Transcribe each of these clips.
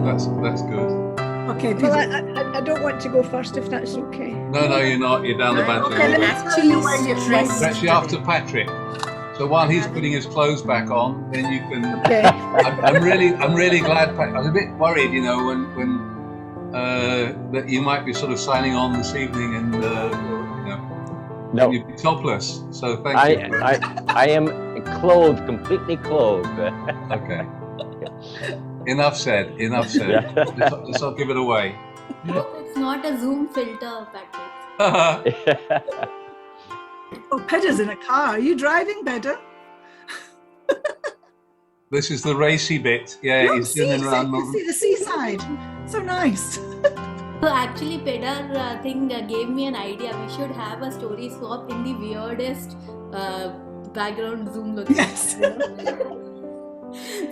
That's good. Okay, Well, I don't want to go first if that's okay. No, you're not. You're down the back. Okay, let me tell you where you're It's actually after Patrick. So while he's putting his clothes back on, then you can. Okay. I'm really glad. I was a bit worried, when that you might be sort of signing on this evening and No, you'd be topless. So thank you. I am clothed, completely clothed. Okay. Enough said. Yeah. Let's not give it away. Hope it's not a Zoom filter, Patrick. Oh, Peda's in a car. Are you driving, Peda? This is the racy bit. Yeah, he's in and around. You see the seaside. So nice. So actually, Pedar thing gave me an idea. We should have a story swap in the weirdest background Zoom location. Yes.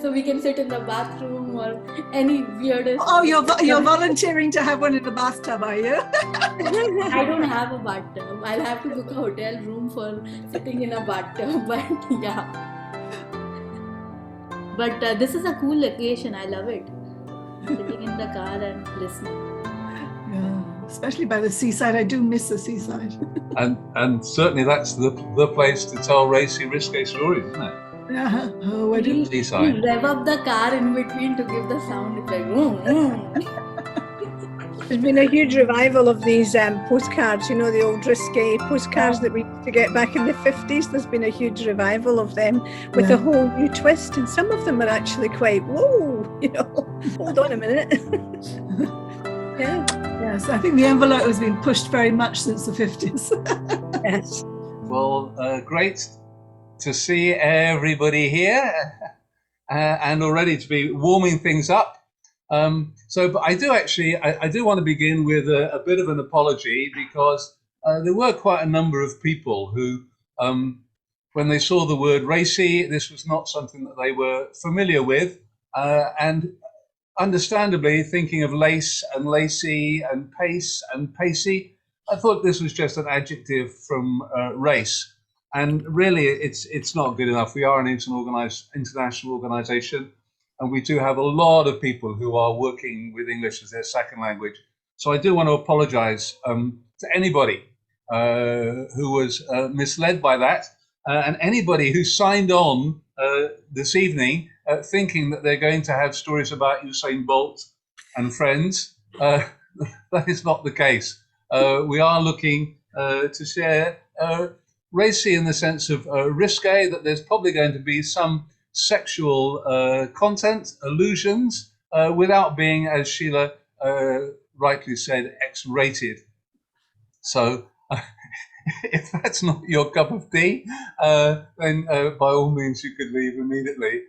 So we can sit in the bathroom or any weirdest. Oh, you're volunteering to have one in the bathtub, are you? I don't have a bathtub. I'll have to book a hotel room for sitting in a bathtub. But yeah. But this is a cool location. I love it. Sitting in the car and listening. Yeah, especially by the seaside. I do miss the seaside. and certainly that's the place to tell racy, risque stories, isn't it? Yeah. Oh, where do We'll rev up the car in between to give the sound. It's like, There's been a huge revival of these postcards, the old risque postcards that we used to get back in the 50s. There's been a huge revival of them with a whole new twist, and some of them are actually quite, whoa, hold on a minute. Yeah. Yes, I think the envelope has been pushed very much since the 50s. Yes. Well, great to see everybody here and already to be warming things up. But I do want to begin with a bit of an apology, because there were quite a number of people who, when they saw the word racy, this was not something that they were familiar with, and understandably thinking of lace and lacy and pace and pacey, I thought this was just an adjective from race. And really, it's not good enough. We are an international organisation, and we do have a lot of people who are working with English as their second language. So I do want to apologise to anybody who was misled by that, and anybody who signed on this evening thinking that they're going to have stories about Usain Bolt and friends. That is not the case. We are looking to share racy in the sense of risque, that there's probably going to be some sexual content, allusions, without being, as Sheila rightly said, X-rated. So if that's not your cup of tea, then by all means you could leave immediately,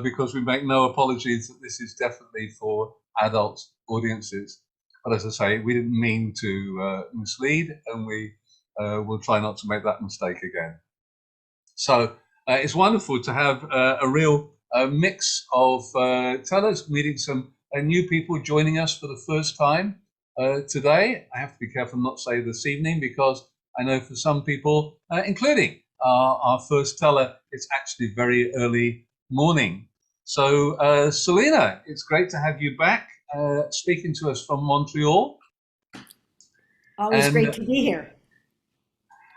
because we make no apologies that this is definitely for adult audiences. But as I say, we didn't mean to mislead, and we will try not to make that mistake again. So it's wonderful to have a real mix of tellers, meeting some new people joining us for the first time today. I have to be careful not to say this evening, because I know for some people, including our first teller, it's actually very early morning. So Selina, it's great to have you back speaking to us from Montreal. Always great to be here.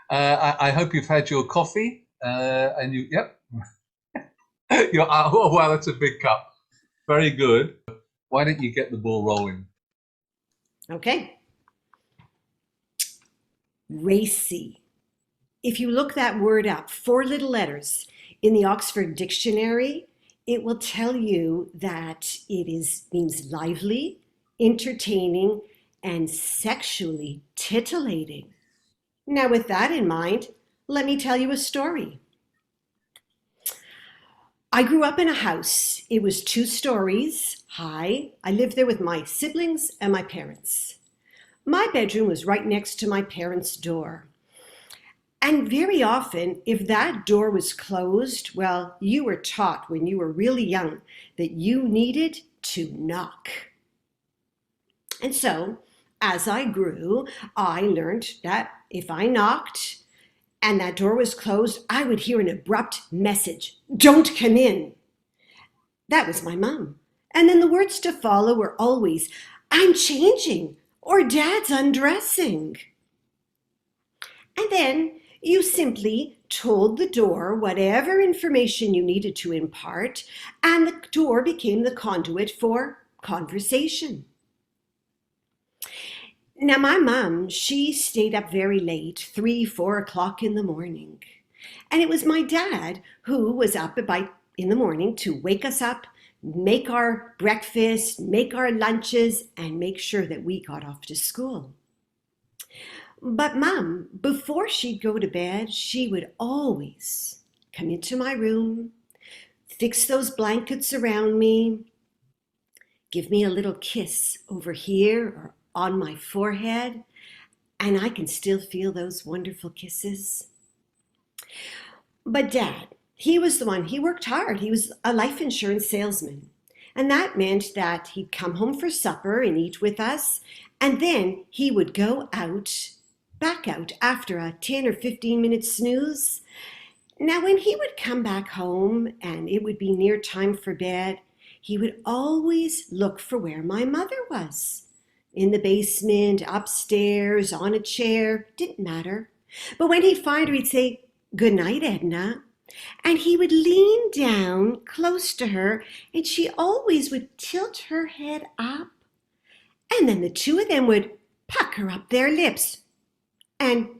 I hope you've had your coffee and you, yep. Oh, wow, that's a big cup. Very good. Why don't you get the ball rolling? Okay. Racy. If you look that word up, 4 little letters in the Oxford Dictionary, it will tell you that it means lively, entertaining, and sexually titillating. Now, with that in mind, let me tell you a story. I grew up in a house. It was 2 stories high. I lived there with my siblings and my parents. My bedroom was right next to my parents' door. And very often, if that door was closed, well, you were taught when you were really young that you needed to knock. And so, as I grew, I learned that if I knocked and that door was closed, I would hear an abrupt message, "Don't come in." That was my mom. And then the words to follow were always, I'm changing, or Dad's undressing. And then you simply told the door whatever information you needed to impart, and the door became the conduit for conversation. Now, my mom, she stayed up very late, 3, 4 o'clock in the morning. And it was my dad who was up in the morning to wake us up, make our breakfast, make our lunches, and make sure that we got off to school. But Mom, before she'd go to bed, she would always come into my room, fix those blankets around me, give me a little kiss over here or on my forehead, and I can still feel those wonderful kisses. But Dad, he was the one, he worked hard. He was a life insurance salesman. And that meant that he'd come home for supper and eat with us, and then he would go back out after a 10 or 15 minute snooze. Now, when he would come back home and it would be near time for bed, he would always look for where my mother was. In the basement, upstairs, on a chair, didn't matter. But when he'd find her, he'd say, "Good night, Edna." And he would lean down close to her, and she always would tilt her head up. And then the two of them would pucker up their lips. And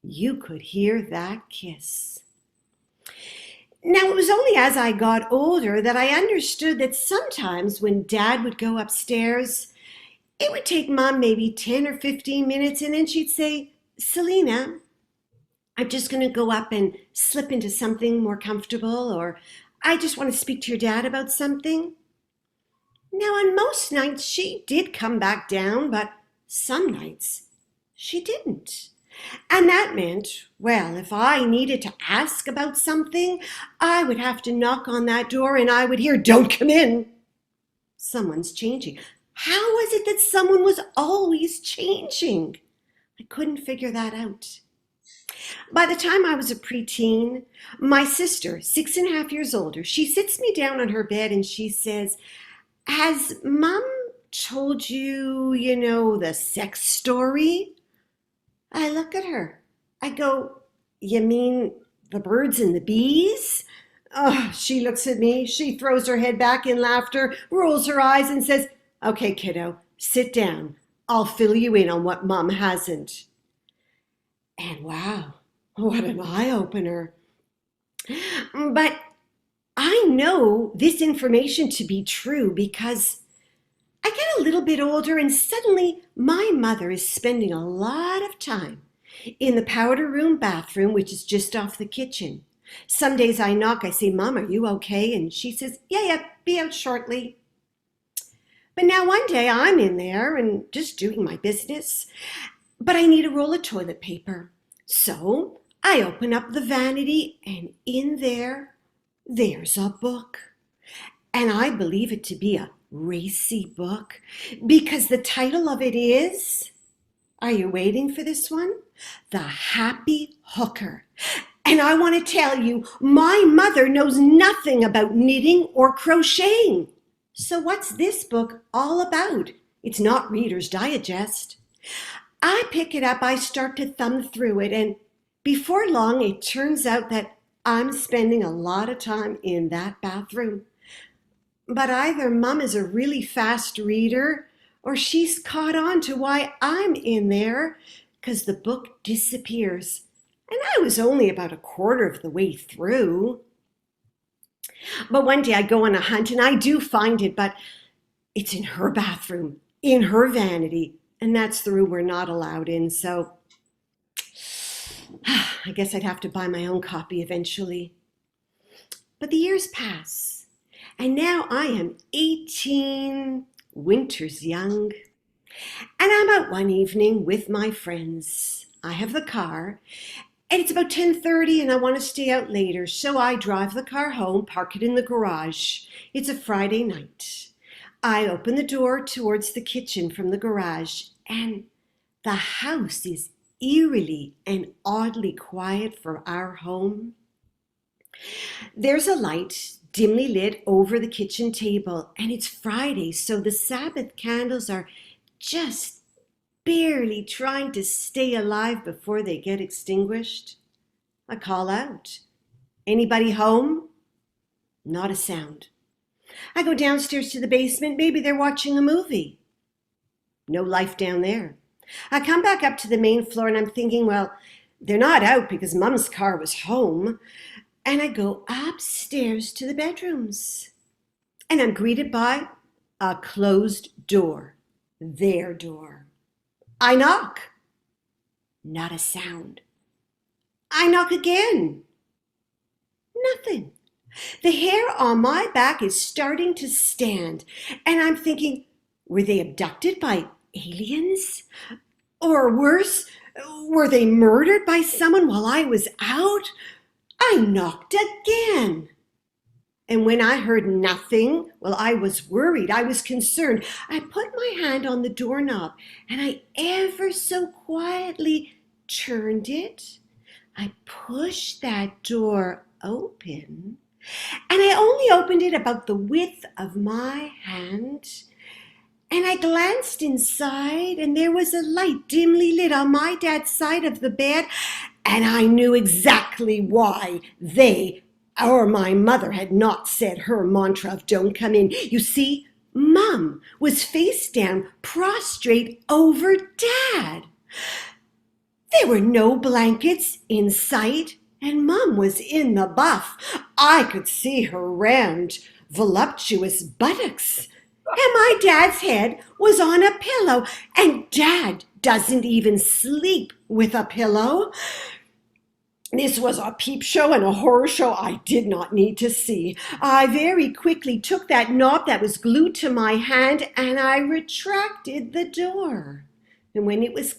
you could hear that kiss. Now, it was only as I got older that I understood that sometimes when Dad would go upstairs, it would take Mom maybe 10 or 15 minutes, and then she'd say, "Selina, I'm just going to go up and slip into something more comfortable," or "I just want to speak to your dad about something." Now, on most nights, she did come back down, but some nights she didn't. And that meant, well, if I needed to ask about something, I would have to knock on that door and I would hear, "Don't come in. Someone's changing." How was it that someone was always changing? I couldn't figure that out. By the time I was a preteen, my sister, 6.5 years older, she sits me down on her bed and she says, "Has Mom told you, the sex story?" I look at her. I go, "You mean the birds and the bees?" Oh, she looks at me. She throws her head back in laughter, rolls her eyes and says, "Okay, kiddo, sit down. I'll fill you in on what Mom hasn't." And wow, what an eye-opener. But I know this information to be true because I get a little bit older and suddenly my mother is spending a lot of time in the powder room bathroom, which is just off the kitchen. Some days I knock, I say, "Mom, are you okay?" And she says, yeah, be out shortly." But now one day I'm in there and just doing my business, but I need a roll of toilet paper. So I open up the vanity and in there's a book. And I believe it to be a racy book because the title of it is, are you waiting for this one? The Happy Hooker. And I want to tell you, my mother knows nothing about knitting or crocheting. So what's this book all about? It's not Reader's Digest. I pick it up, I start to thumb through it, and before long it turns out that I'm spending a lot of time in that bathroom. But either Mom is a really fast reader or she's caught on to why I'm in there, because the book disappears. And I was only about a quarter of the way through. But one day I go on a hunt and I do find it, but it's in her bathroom, in her vanity. And that's the room we're not allowed in. So I guess I'd have to buy my own copy eventually. But the years pass. And now I am 18, winter's young. And I'm out one evening with my friends. I have the car. And it's about 10:30 and I want to stay out later. So I drive the car home, park it in the garage. It's a Friday night. I open the door towards the kitchen from the garage and the house is eerily and oddly quiet for our home. There's a light dimly lit over the kitchen table, and it's Friday, so the Sabbath candles are just barely trying to stay alive before they get extinguished. I call out, "Anybody home?" Not a sound. I go downstairs to the basement. Maybe they're watching a movie. No life down there. I come back up to the main floor and I'm thinking, well, they're not out because Mum's car was home. And I go upstairs to the bedrooms. And I'm greeted by a closed door. Their door. I knock. Not a sound. I knock again. Nothing. The hair on my back is starting to stand, and I'm thinking, were they abducted by aliens? Or worse, were they murdered by someone while I was out? I knocked again. And when I heard nothing, well, I was worried, I was concerned. I put my hand on the doorknob, and I ever so quietly turned it. I pushed that door open, and I only opened it about the width of my hand. And I glanced inside, and there was a light dimly lit on my dad's side of the bed, and I knew exactly why they or my mother had not said her mantra of "don't come in." You see, Mum was face down, prostrate over Dad. There were no blankets in sight, and Mum was in the buff. I could see her round, voluptuous buttocks. And my dad's head was on a pillow, and Dad doesn't even sleep with a pillow. This was a peep show and a horror show I did not need to see. I very quickly took that knob that was glued to my hand, and I retracted the door. And when it was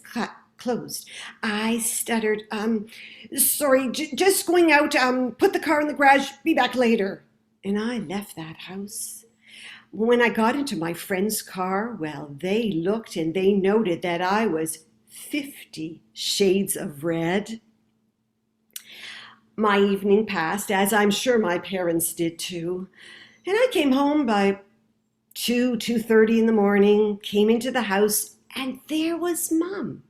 closed, I stuttered, "Sorry, just going out, put the car in the garage, be back later." And I left that house. When I got into my friend's car, well, they looked and they noted that I was 50 shades of red. My evening passed, as I'm sure my parents did too. And I came home by 2:30 in the morning, came into the house, and there was Mum,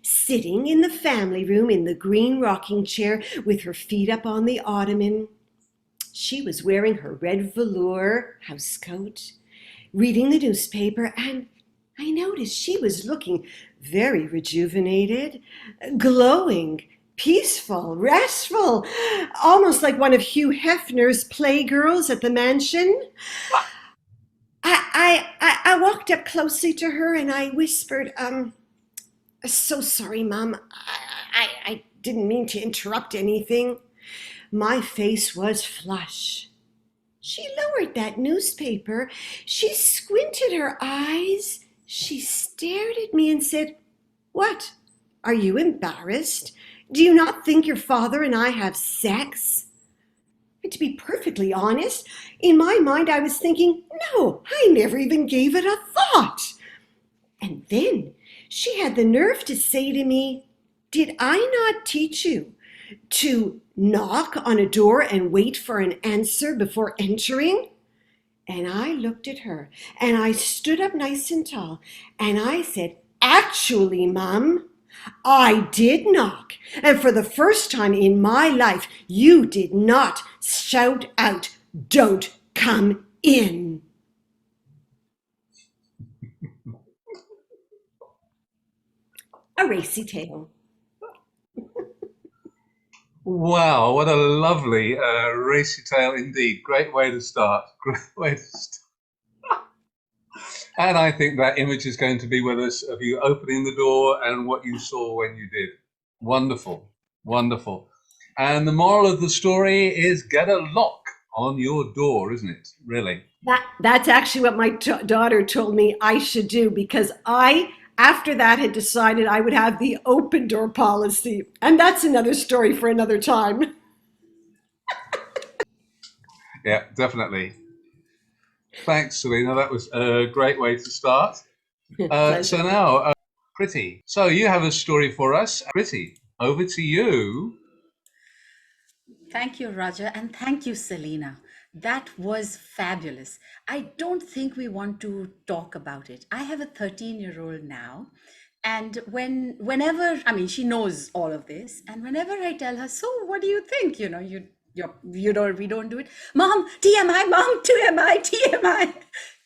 sitting in the family room in the green rocking chair with her feet up on the ottoman. She was wearing her red velour housecoat, reading the newspaper, and I noticed she was looking very rejuvenated, glowing, peaceful, restful, almost like one of Hugh Hefner's playgirls at the mansion. I walked up closely to her and I whispered, "So sorry, Mum. I didn't mean to interrupt anything." My face was flush. She lowered that newspaper. She squinted her eyes. She stared at me and said, "What? Are you embarrassed? Do you not think your father and I have sex?" And to be perfectly honest, in my mind I was thinking, no, I never even gave it a thought. And then she had the nerve to say to me, "Did I not teach you to knock on a door and wait for an answer before entering?" And I looked at her and I stood up nice and tall and I said, "Actually, Mum, I did knock. And for the first time in my life, you did not shout out, 'Don't come in.'" A racy tale. Wow, what a lovely racy tale indeed. Great way to start. Great way to start. And I think that image is going to be with us of you opening the door and what you saw when you did. Wonderful, wonderful. And the moral of the story is get a lock on your door, isn't it? Really? That's actually what my daughter told me I should do, because after that, had decided I would have the open door policy. And that's another story for another time. Yeah, definitely. Thanks, Selina. That was a great way to start. So now, Priti. So you have a story for us. Priti, over to you. Thank you, Roger, and thank you, Selina. That was fabulous. I don't think we want to talk about it. I have a 13-year-old now, and whenever, I mean, she knows all of this, and whenever I tell her, so what do you think? You know, we don't do it. Mom, TMI, Mom, TMI, TMI.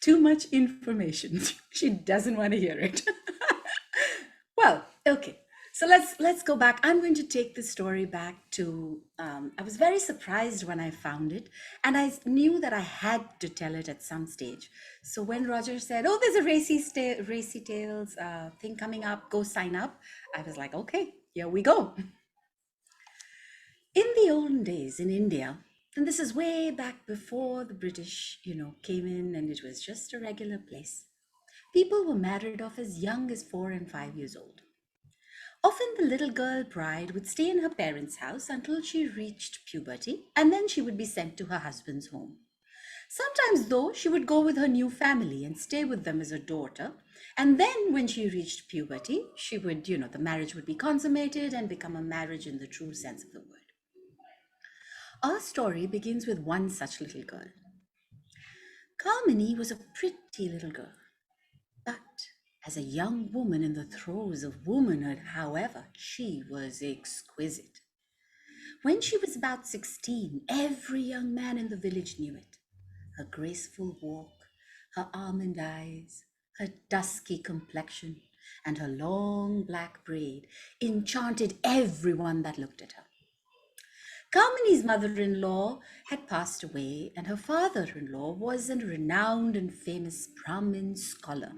Too much information. She doesn't want to hear it. Well, okay. So let's go back. I'm going to take the story back to, I was very surprised when I found it, and I knew that I had to tell it at some stage. So when Roger said, oh, there's a Racy Tales thing coming up, go sign up, I was like, okay, here we go. In the olden days in India, and this is way back before the British, came in and it was just a regular place, people were married off as young as 4 and 5 years old. Often the little girl bride would stay in her parents' house until she reached puberty, and then she would be sent to her husband's home. Sometimes, though, she would go with her new family and stay with them as a daughter. And then when she reached puberty, she would, the marriage would be consummated and become a marriage in the true sense of the word. Our story begins with one such little girl. Carmini was a pretty little girl. But as a young woman in the throes of womanhood, however, she was exquisite. When she was about 16, every young man in the village knew it. Her graceful walk, her almond eyes, her dusky complexion, and her long black braid enchanted everyone that looked at her. Carmini's mother-in-law had passed away, and her father-in-law was a renowned and famous Brahmin scholar.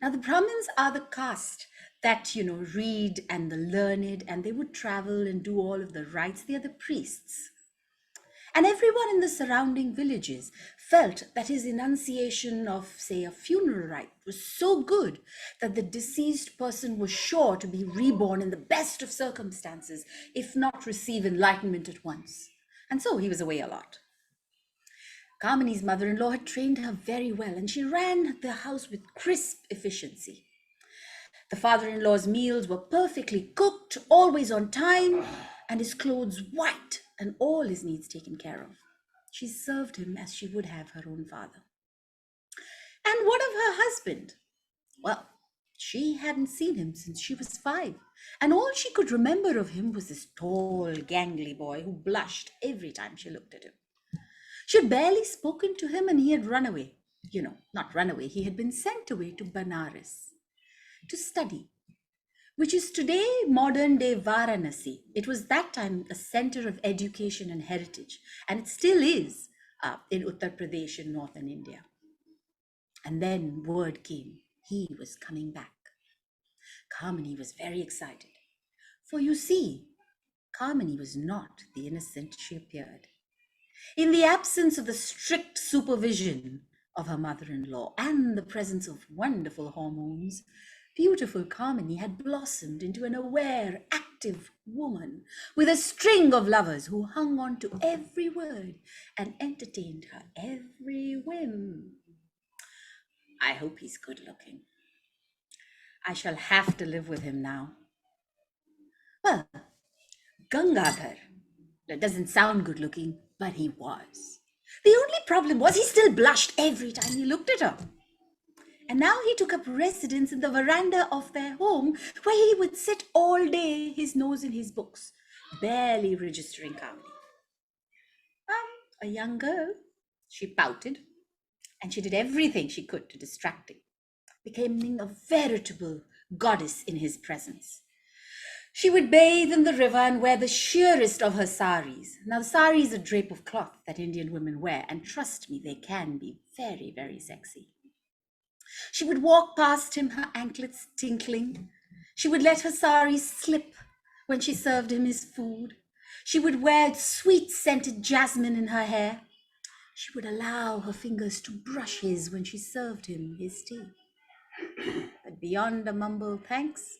Now, the Brahmins are the caste that, read and the learned, and they would travel and do all of the rites. They are the priests. And everyone in the surrounding villages felt that his enunciation of, say, a funeral rite was so good that the deceased person was sure to be reborn in the best of circumstances, if not receive enlightenment at once. And so he was away a lot. Carmini's mother-in-law had trained her very well, and she ran the house with crisp efficiency. The father-in-law's meals were perfectly cooked, always on time, and his clothes white, and all his needs taken care of. She served him as she would have her own father. And what of her husband? Well, she hadn't seen him since she was 5, and all she could remember of him was this tall, gangly boy who blushed every time she looked at him. She had barely spoken to him, and he had run away. Not run away, he had been sent away to Benares to study, which is today modern-day Varanasi. It was that time a center of education and heritage, and it still is in Uttar Pradesh in northern India. And then word came, he was coming back. Carmini was very excited, for you see, Carmini was not the innocent she appeared. In the absence of the strict supervision of her mother-in-law and the presence of wonderful hormones, beautiful Carmini had blossomed into an aware, active woman with a string of lovers who hung on to every word and entertained her every whim. I hope he's good looking. I shall have to live with him now. Well, Gangadhar, that doesn't sound good looking, but he was. The only problem was he still blushed every time he looked at her. And now he took up residence in the veranda of their home, where he would sit all day, his nose in his books, barely registering Carmini. A young girl, she pouted, and she did everything she could to distract him, becoming a veritable goddess in his presence. She would bathe in the river and wear the sheerest of her saris. Now, the sari is a drape of cloth that Indian women wear, and trust me, they can be very, very sexy. She would walk past him, her anklets tinkling. She would let her sari slip when she served him his food. She would wear sweet-scented jasmine in her hair. She would allow her fingers to brush his when she served him his tea. But beyond a mumbled thanks,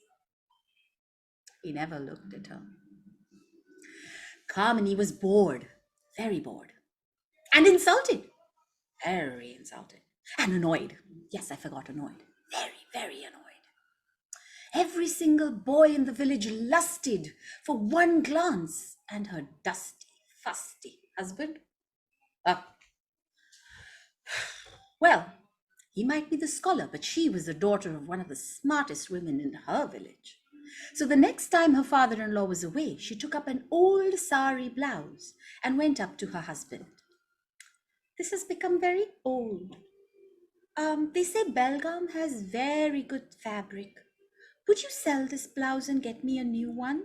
he never looked at her. Carmini was bored, very bored, and insulted, very insulted, and annoyed. Yes, I forgot annoyed. Very, very annoyed. Every single boy in the village lusted for one glance, and her dusty, fusty husband. Well, he might be the scholar, but she was the daughter of one of the smartest women in her village. So the next time her father-in-law was away, she took up an old sari blouse and went up to her husband. This has become very old. They say Belgaum has very good fabric. Would you sell this blouse and get me a new one?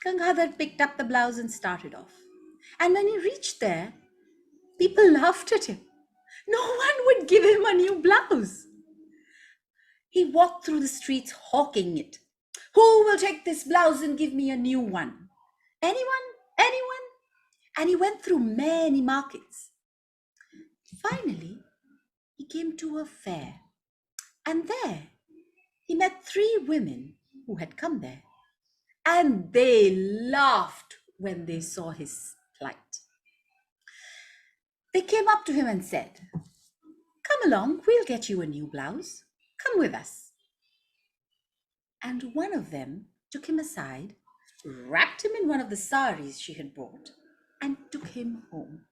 Gangadhar picked up the blouse and started off. And when he reached there, people laughed at him. No one would give him a new blouse. He walked through the streets hawking it. Who will take this blouse and give me a new one? Anyone? Anyone? And he went through many markets. Finally, he came to a fair. And there, he met 3 women who had come there. And they laughed when they saw his plight. They came up to him and said, "Come along, we'll get you a new blouse. Come with us." And one of them took him aside, wrapped him in one of the saris she had brought, and took him home.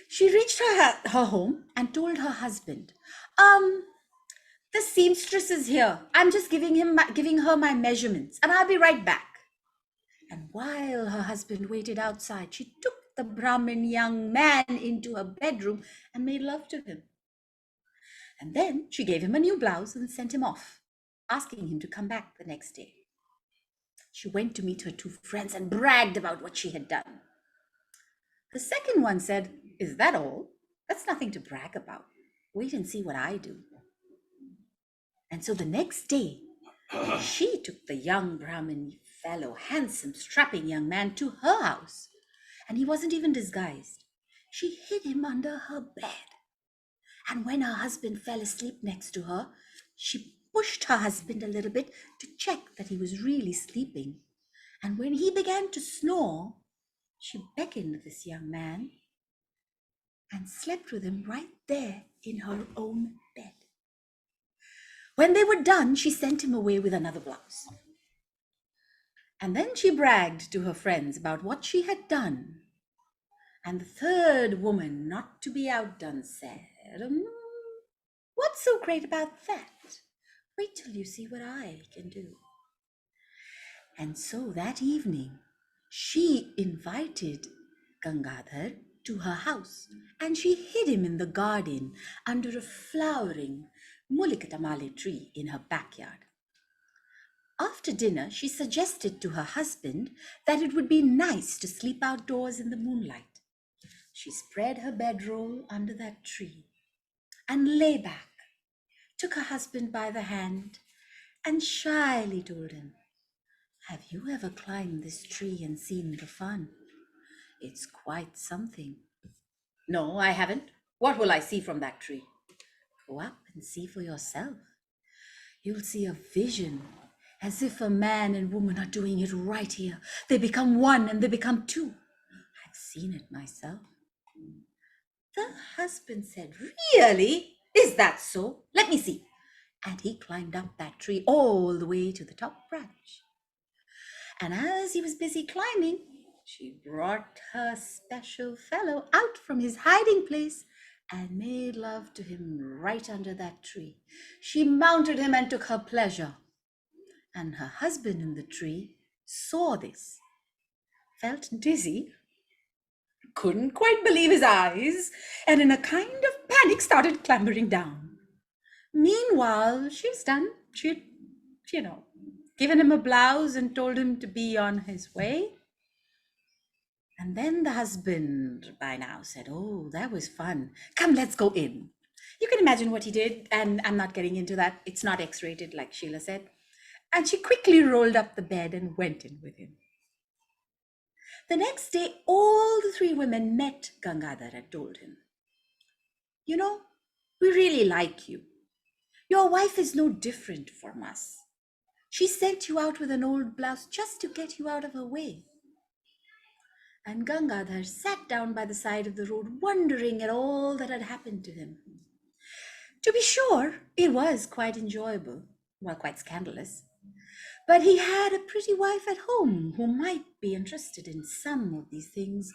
She reached her home and told her husband, "The seamstress is here. I'm just giving her my measurements, and I'll be right back." And while her husband waited outside, she took the Brahmin young man into her bedroom and made love to him. And then she gave him a new blouse and sent him off, asking him to come back the next day. She went to meet her 2 friends and bragged about what she had done. The second one said, "Is that all? That's nothing to brag about. Wait and see what I do." And so the next day, she took the young Brahmin fellow, handsome, strapping young man, to her house. And he wasn't even disguised. She hid him under her bed. And when her husband fell asleep next to her, she pushed her husband a little bit to check that he was really sleeping. And when he began to snore, she beckoned this young man and slept with him right there in her own bed. When they were done, she sent him away with another blouse. And then she bragged to her friends about what she had done. And the third woman, not to be outdone, said, "What's so great about that? Wait till you see what I can do." And so that evening, she invited Gangadhar to her house, and she hid him in the garden under a flowering mulikatamali tree in her backyard. After dinner, she suggested to her husband that it would be nice to sleep outdoors in the moonlight. She spread her bedroll under that tree and lay back, took her husband by the hand, and shyly told him, "Have you ever climbed this tree and seen the fun? It's quite something." "No, I haven't. What will I see from that tree?" "Go up and see for yourself. You'll see a vision, as if a man and woman are doing it right here. They become one and they become 2. I've seen it myself." The husband said, "Really? Is that so? Let me see." And he climbed up that tree all the way to the top branch. And as he was busy climbing, she brought her special fellow out from his hiding place and made love to him right under that tree. She mounted him and took her pleasure. And her husband in the tree saw this, felt dizzy, couldn't quite believe his eyes, and in a kind of panic started clambering down. Meanwhile, she was done. She'd, given him a blouse and told him to be on his way. And then the husband by now said, "Oh, that was fun. Come, let's go in." You can imagine what he did, and I'm not getting into that. It's not X-rated, like Sheila said. And she quickly rolled up the bed and went in with him. The next day, all the 3 women met Gangadhar and told him, "We really like you. Your wife is no different from us. She sent you out with an old blouse just to get you out of her way." And Gangadhar sat down by the side of the road, wondering at all that had happened to him. To be sure, it was quite enjoyable, quite scandalous. But he had a pretty wife at home who might be interested in some of these things,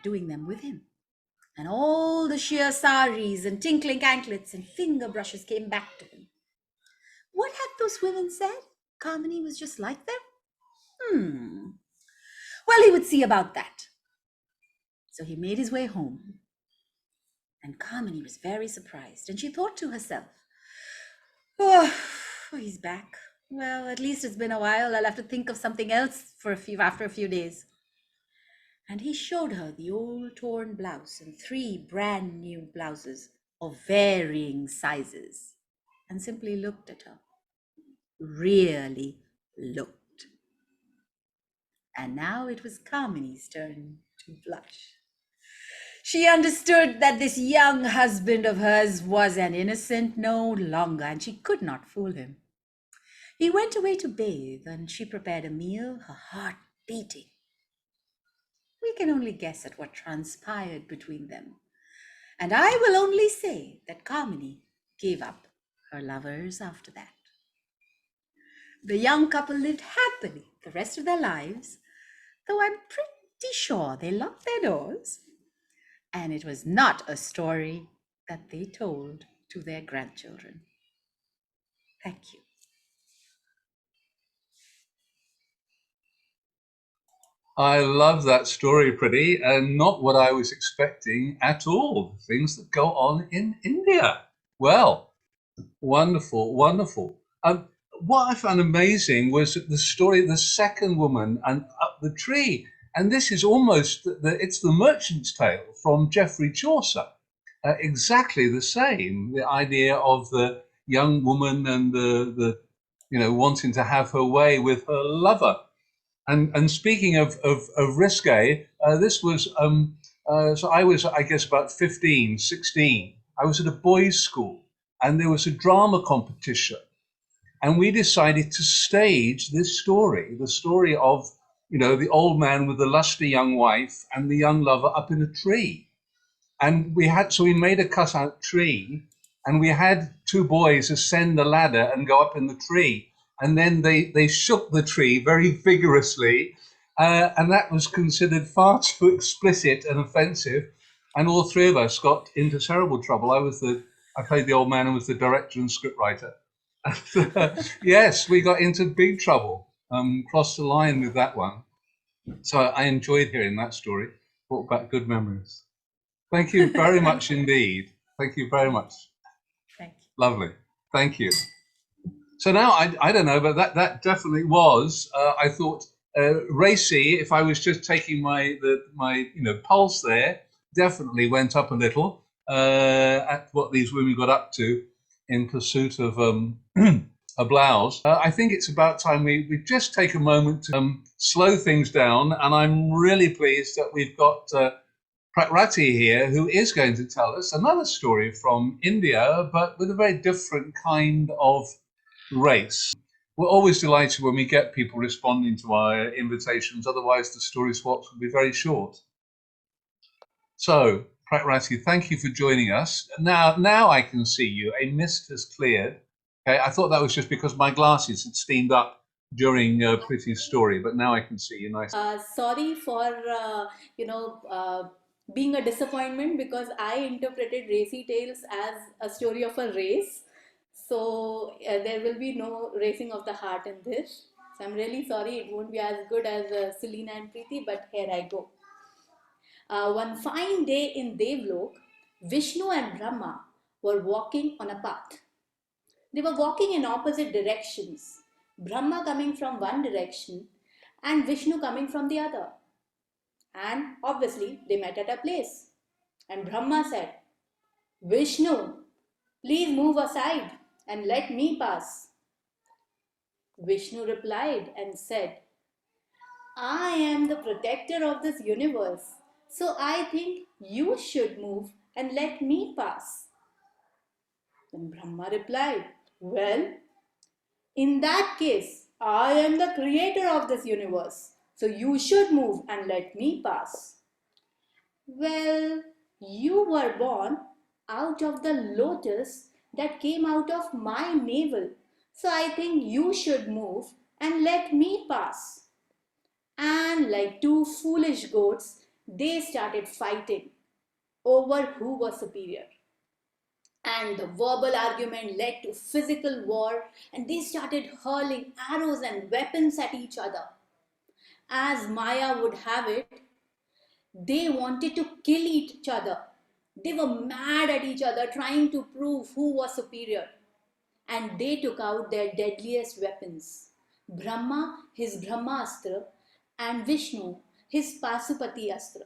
doing them with him. And all the sheer saris and tinkling anklets and finger brushes came back to him. What had those women said? Carmony was just like them? Well, he would see about that. So he made his way home. And Carmony was very surprised, and she thought to herself, oh, he's back. Well, at least it's been a while. I'll have to think of something else after a few days. And he showed her the old torn blouse and 3 brand new blouses of varying sizes, and simply looked at her. Really looked. And now it was Carmony's turn to blush. She understood that this young husband of hers was an innocent no longer, and she could not fool him. He went away to bathe, and she prepared a meal, her heart beating. We can only guess at what transpired between them, and I will only say that Carmony gave up her lovers after that. The young couple lived happily the rest of their lives, though I'm pretty sure they locked their doors. And it was not a story that they told to their grandchildren. Thank you. I love that story, Priti, and not what I was expecting at all. Things that go on in India. Well, wonderful, wonderful. What I found amazing was the story, the second woman and up the tree. And this is almost, it's the Merchant's Tale from Geoffrey Chaucer. Exactly the same, the idea of the young woman and the wanting to have her way with her lover. And speaking of risque, this was, so I was, I guess, about 15, 16. I was at a boys' school, and there was a drama competition. And we decided to stage this story, the story of, the old man with the lusty young wife and the young lover up in a tree. And so we made a cutout tree, and we had 2 boys ascend the ladder and go up in the tree. And then they shook the tree very vigorously, and that was considered far too explicit and offensive. And all 3 of us got into terrible trouble. I played the old man and was the director and scriptwriter. Yes, we got into big trouble, crossed the line with that one. So I enjoyed hearing that story, brought back good memories. Thank you very much indeed. Thank you very much. Thank you. Lovely. Thank you. So now, I don't know, but that definitely was, I thought, racy, if I was just taking my pulse there, definitely went up a little at what these women got up to in pursuit of a blouse. I think it's about time we just take a moment to slow things down, and I'm really pleased that we've got Prakrati here, who is going to tell us another story from India, but with a very different kind of race. We're always delighted when we get people responding to our invitations, otherwise the story swaps would be very short. So, Prakrati, thank you for joining us. Now I can see you. A mist has cleared. Okay, I thought that was just because my glasses had steamed up during Priti's story, but now I can see you nice. Sorry for being a disappointment, because I interpreted Racy Tales as a story of a race. So there will be no racing of the heart in this. So I'm really sorry, it won't be as good as Selina and Priti, but here I go. One fine day in Devlok, Vishnu and Brahma were walking on a path. They were walking in opposite directions, Brahma coming from one direction and Vishnu coming from the other. And obviously they met at a place. And Brahma said, "Vishnu, please move aside and let me pass." Vishnu replied and said, "I am the protector of this universe, so I think you should move and let me pass." Then Brahma replied, "Well, in that case, I am the creator of this universe, so you should move and let me pass." "Well, you were born out of the lotus that came out of my navel, so I think you should move and let me pass. And like two foolish goats, they started fighting over who was superior. And the verbal argument led to physical war, and they started hurling arrows and weapons at each other. As Maya would have it, they wanted to kill each other. They were mad at each other, trying to prove who was superior. And they took out their deadliest weapons. Brahma, his Brahmastra, and Vishnu, his Pasupati Astra.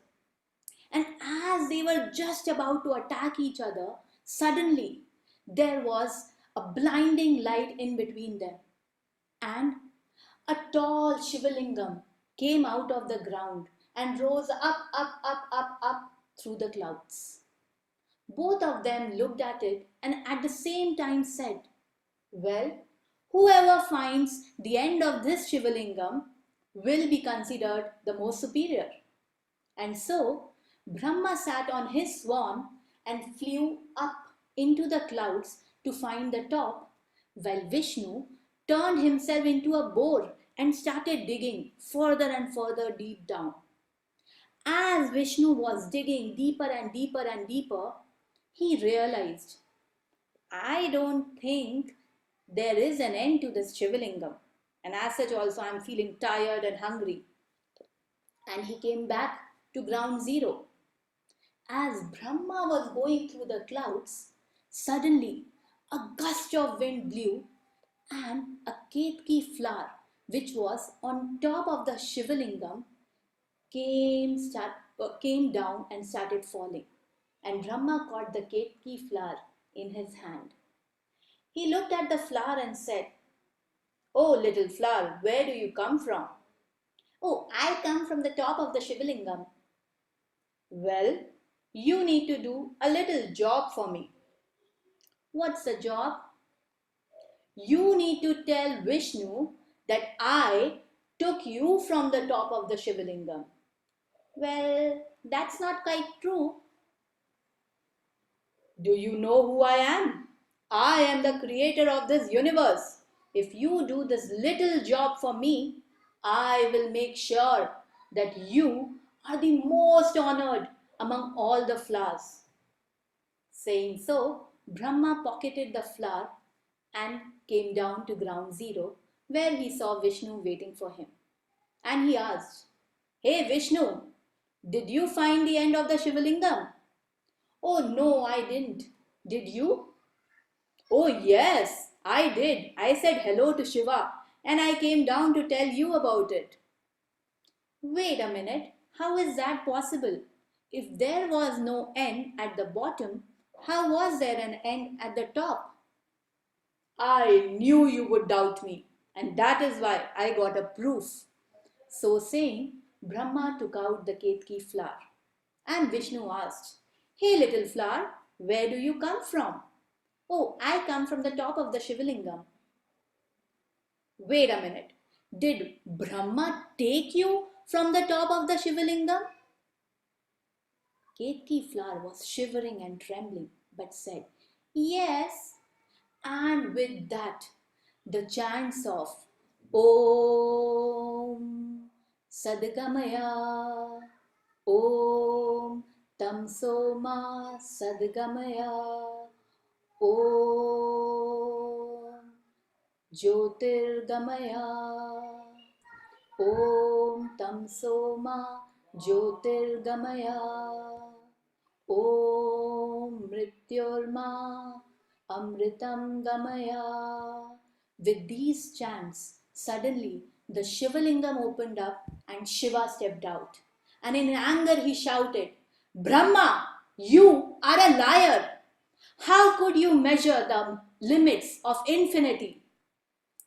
And as they were just about to attack each other, suddenly there was a blinding light in between them. And a tall Shivalingam came out of the ground and rose up through the clouds. Both of them looked at it and at the same time said, well, whoever finds the end of this Shivalingam will be considered the most superior. And so Brahma sat on his swan and flew up into the clouds to find the top, while Vishnu turned himself into a boar and started digging further and further deep down. As Vishnu was digging deeper and deeper and deeper, he realized, I don't think there is an end to this Shivalingam. And as such also I am feeling tired and hungry. And he came back to ground zero. As Brahma was going through the clouds, suddenly a gust of wind blew and a ketki flower, which was on top of the Shivalingam, came down and started falling. And Brahma caught the ketki flower in his hand. He looked at the flower and said, Oh, little flower, where do you come from? Oh, I come from the top of the Shivalingam. Well, you need to do a little job for me. What's the job? You need to tell Vishnu that I took you from the top of the Shivalingam. Well, that's not quite true. Do you know who I am? I am the creator of this universe. If you do this little job for me, I will make sure that you are the most honored among all the flowers. Saying so, Brahma pocketed the flower and came down to ground zero, where he saw Vishnu waiting for him. And he asked, Hey Vishnu, did you find the end of the Shivalingam? Oh no, I didn't. Did you? Oh yes, I did. I said hello to Shiva and I came down to tell you about it. Wait a minute, how is that possible? If there was no end at the bottom, how was there an end at the top? I knew you would doubt me, and that is why I got a proof. So saying, Brahma took out the ketki flower. And Vishnu asked, Hey little flower, where do you come from? Oh, I come from the top of the Shivalingam. Wait a minute, did Brahma take you from the top of the Shivalingam? Ketki flower was shivering and trembling, but said, Yes. And with that, the chants of Om Sadgamaya, Om Tamsoma Sadgamaya, Om Jyotirgamaya, Om Tamsoma Jyotirgamaya, Om Mrityorma Amritam Gamaya. With these chants, suddenly the Shivalingam opened up and Shiva stepped out. And in anger he shouted, Brahma, you are a liar. How could you measure the limits of infinity?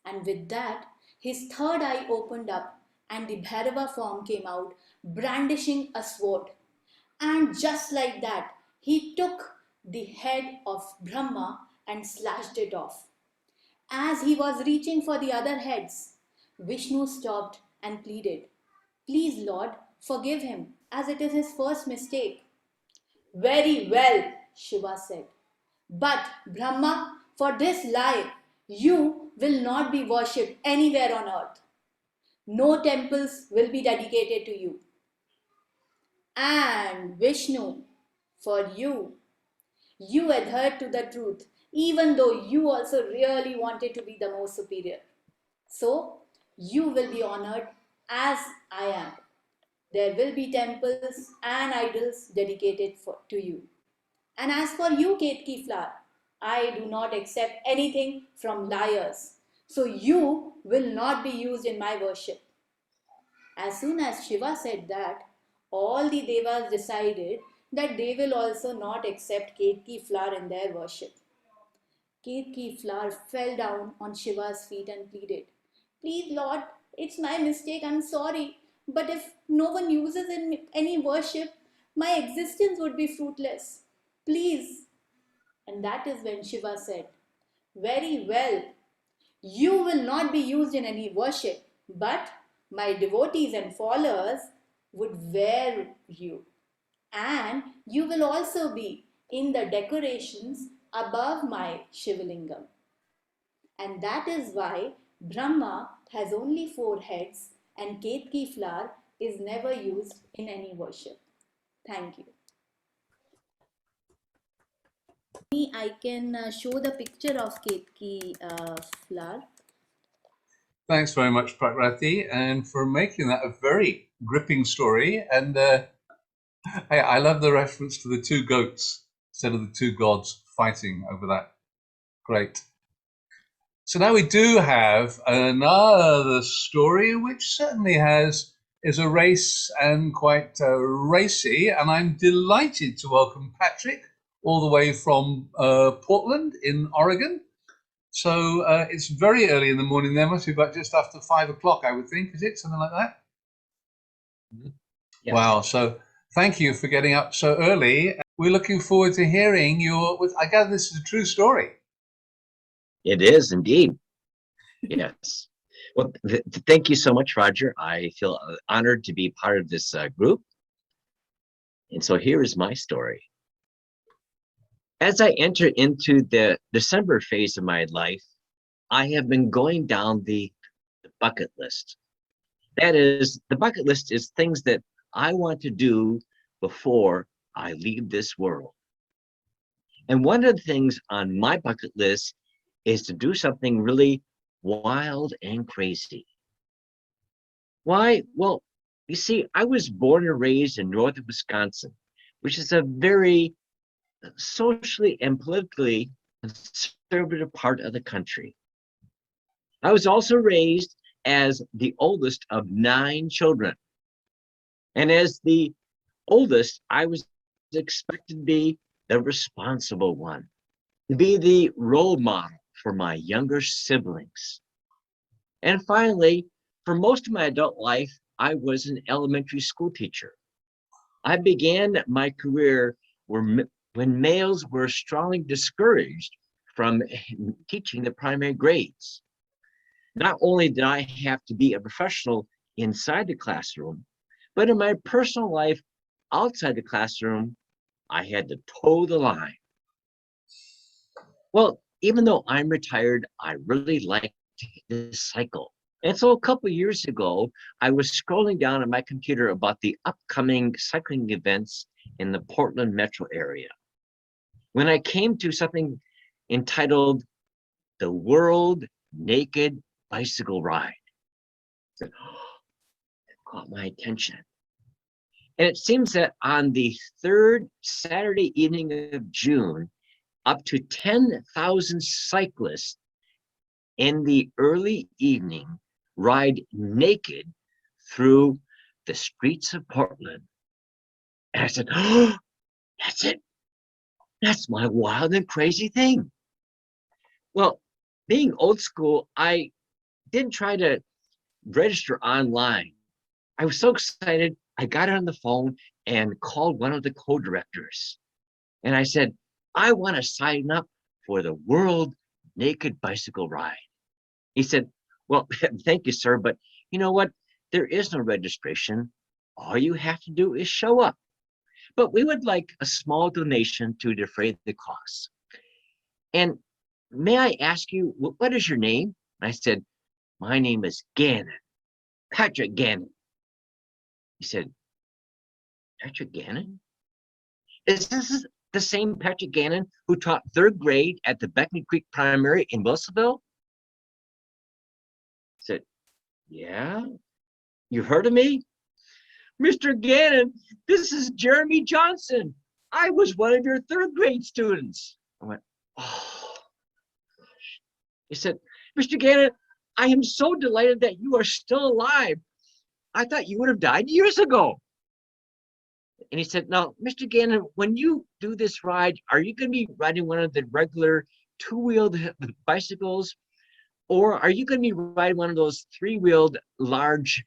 And with that, his third eye opened up and the Bhairava form came out, brandishing a sword. And just like that, he took the head of Brahma and slashed it off. As he was reaching for the other heads, Vishnu stopped and pleaded, Please, Lord, forgive him, as it is his first mistake. Very well, Shiva said. But Brahma, for this lie, You will not be worshipped anywhere on earth. No temples will be dedicated to you. And Vishnu, for you adhered to the truth, even though you also really wanted to be the most superior. So, you will be honored as I am. There will be temples and idols dedicated to you. And as for you, Ketki flower, I do not accept anything from liars. So you will not be used in my worship. As soon as Shiva said that, all the devas decided that they will also not accept Ketki flower in their worship. Ketki flower fell down on Shiva's feet and pleaded, "Please, Lord, it's my mistake, I'm sorry. But if no one uses in any worship, my existence would be fruitless. Please." And that is when Shiva said, "Very well, you will not be used in any worship, but my devotees and followers would wear you. And you will also be in the decorations above my Shivalingam." And that is why Brahma has only 4 heads and Ketki flower is never used in any worship. Thank you. I can show the picture of Ketki flower. Thanks very much, Prakrati, and for making that a very gripping story. And I love the reference to the 2 goats instead of the 2 gods fighting over that. Great. So now we do have another story, which certainly is a race and quite racy. And I'm delighted to welcome Patrick all the way from Portland in Oregon. So it's very early in the morning. There must be about just after 5 o'clock, I would think. Is it something like that? Yes. Wow. So thank you for getting up so early. We're looking forward to hearing I gather this is a true story. It is indeed. Yes. Well, thank you so much, Roger. I feel honored to be part of this group. And so here is my story. As I enter into the December phase of my life, I have been going down the bucket list. That is, the bucket list is things that I want to do before I leave this world. And one of the things on my bucket list is to do something really wild and crazy. Why? Well, you see, I was born and raised in northern Wisconsin, which is a very socially and politically conservative part of the country. I was also raised as the oldest of 9 children. And as the oldest, I was expected to be the responsible one, to be the role model for my younger siblings. And finally, for most of my adult life, I was an elementary school teacher. I began my career when males were strongly discouraged from teaching the primary grades. Not only did I have to be a professional inside the classroom, but in my personal life outside the classroom, I had to toe the line. Well, even though I'm retired, I really like this cycle. And so a couple of years ago, I was scrolling down on my computer about the upcoming cycling events in the Portland metro area, when I came to something entitled the World Naked Bicycle Ride. It caught my attention. And it seems that on the 3rd Saturday evening of June, up to 10,000 cyclists in the early evening ride naked through the streets of Portland. And I said, "Oh, that's it. That's my wild and crazy thing." Well, being old school, I didn't try to register online. I was so excited, I got on the phone and called one of the co-directors. And I said, "I want to sign up for the World Naked Bicycle Ride." He said, "Well, thank you, sir, but you know what? There is no registration. All you have to do is show up. But we would like a small donation to defray the costs." And may I ask you, what is your name? I said, my name is Gannon, Patrick Gannon. He said, Patrick Gannon? Is this the same Patrick Gannon who taught 3rd grade at the Beckman Creek Primary in Wilsonville? I said, yeah. You heard of me? Mr. Gannon, this is Jeremy Johnson. I was one of your 3rd grade students. I went, oh. He said, Mr. Gannon, I am so delighted that you are still alive. I thought you would have died years ago. And he said, now, Mr. Gannon, when you do this ride, are you going to be riding one of the regular 2-wheeled bicycles? Or are you going to be riding one of those 3-wheeled large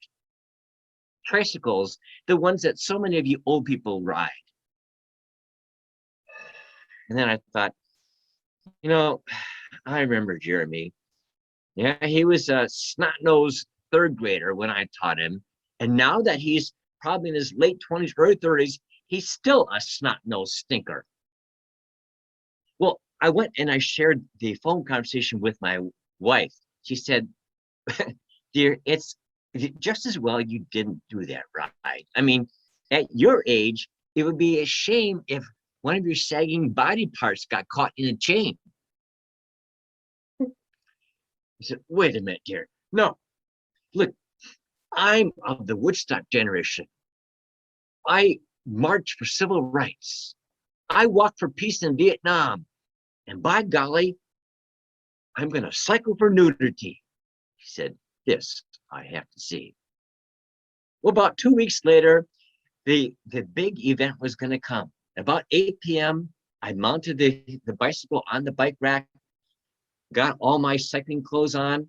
tricycles, the ones that so many of you old people ride? And then I thought, you know, I remember Jeremy. Yeah, he was a snot-nosed 3rd grader when I taught him. And now that he's probably in his late 20s, early 30s, he's still a snot-nosed stinker. Well, I went and I shared the phone conversation with my wife. She said, dear, it's just as well you didn't do that ride. I mean, at your age, it would be a shame if one of your sagging body parts got caught in a chain. I said, wait a minute, dear. No, look, I'm of the Woodstock generation. I marched for civil rights. I walked for peace in Vietnam. And by golly, I'm going to cycle for nudity. He said, this I have to see. Well, about 2 weeks later, the big event was going to come. About 8 p.m., I mounted the bicycle on the bike rack, got all my cycling clothes on.